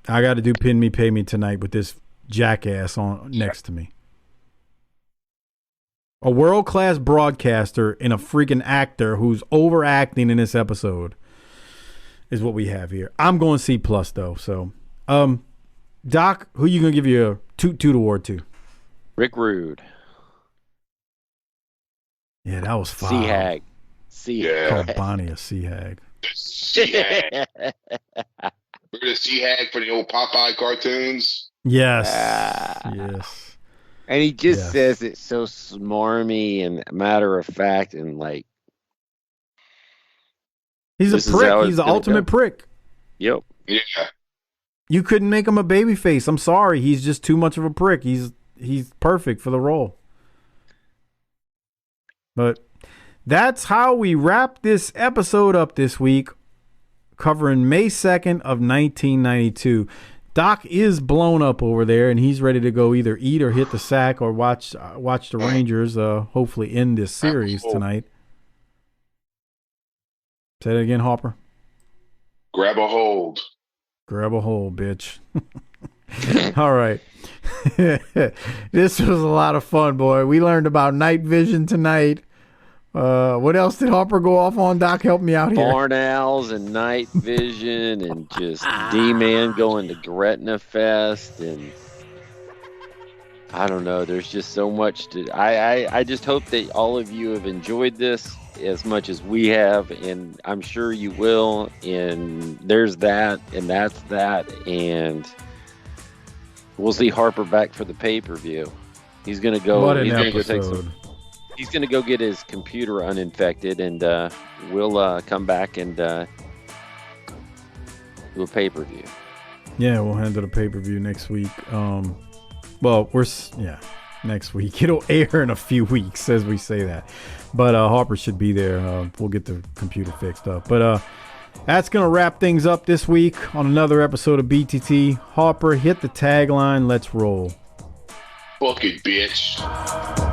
I got to do Pin Me, Pay Me tonight with this jackass on next to me. A world-class broadcaster and a freaking actor who's overacting in this episode is what we have here. I'm going C+ though. So, Doc, who you gonna give you a Toot Toot Award to? Rick Rude. Yeah, that was fun. Sea Hag. Called Bonnie a Sea Hag. Sea Hag. Remember the Sea Hag for the old Popeye cartoons? Yes. Yes. And he just says it so smarmy and matter of fact and like. He's a prick. He's the ultimate prick. Yep. Yeah. You couldn't make him a babyface. I'm sorry. He's just too much of a prick. He's perfect for the role. But that's how we wrap this episode up this week, covering May 2nd of 1992. Doc is blown up over there, and he's ready to go either eat or hit the sack or watch the Rangers hopefully end this series tonight. Say that again, Harper. Grab a hold. Grab a hold, bitch. All right. This was a lot of fun, boy. We learned about night vision tonight. What else did Harper go off on? Doc, help me out here. Barn owls and night vision and just D-Man going to Gretna Fest and I don't know. There's just so much to. I just hope that all of you have enjoyed this as much as we have, and I'm sure you will. And there's that, and that's that, and we'll see Harper back for the pay-per-view. He's gonna go. What an he's gonna episode. go take some. He's going to go get his computer uninfected, and we'll come back and do a pay-per-view. Yeah, we'll handle the pay-per-view next week. Next week. It'll air in a few weeks as we say that. But Harper should be there. We'll get the computer fixed up. But that's going to wrap things up this week on another episode of BTT. Harper, hit the tagline. Let's roll. Fucking bitch.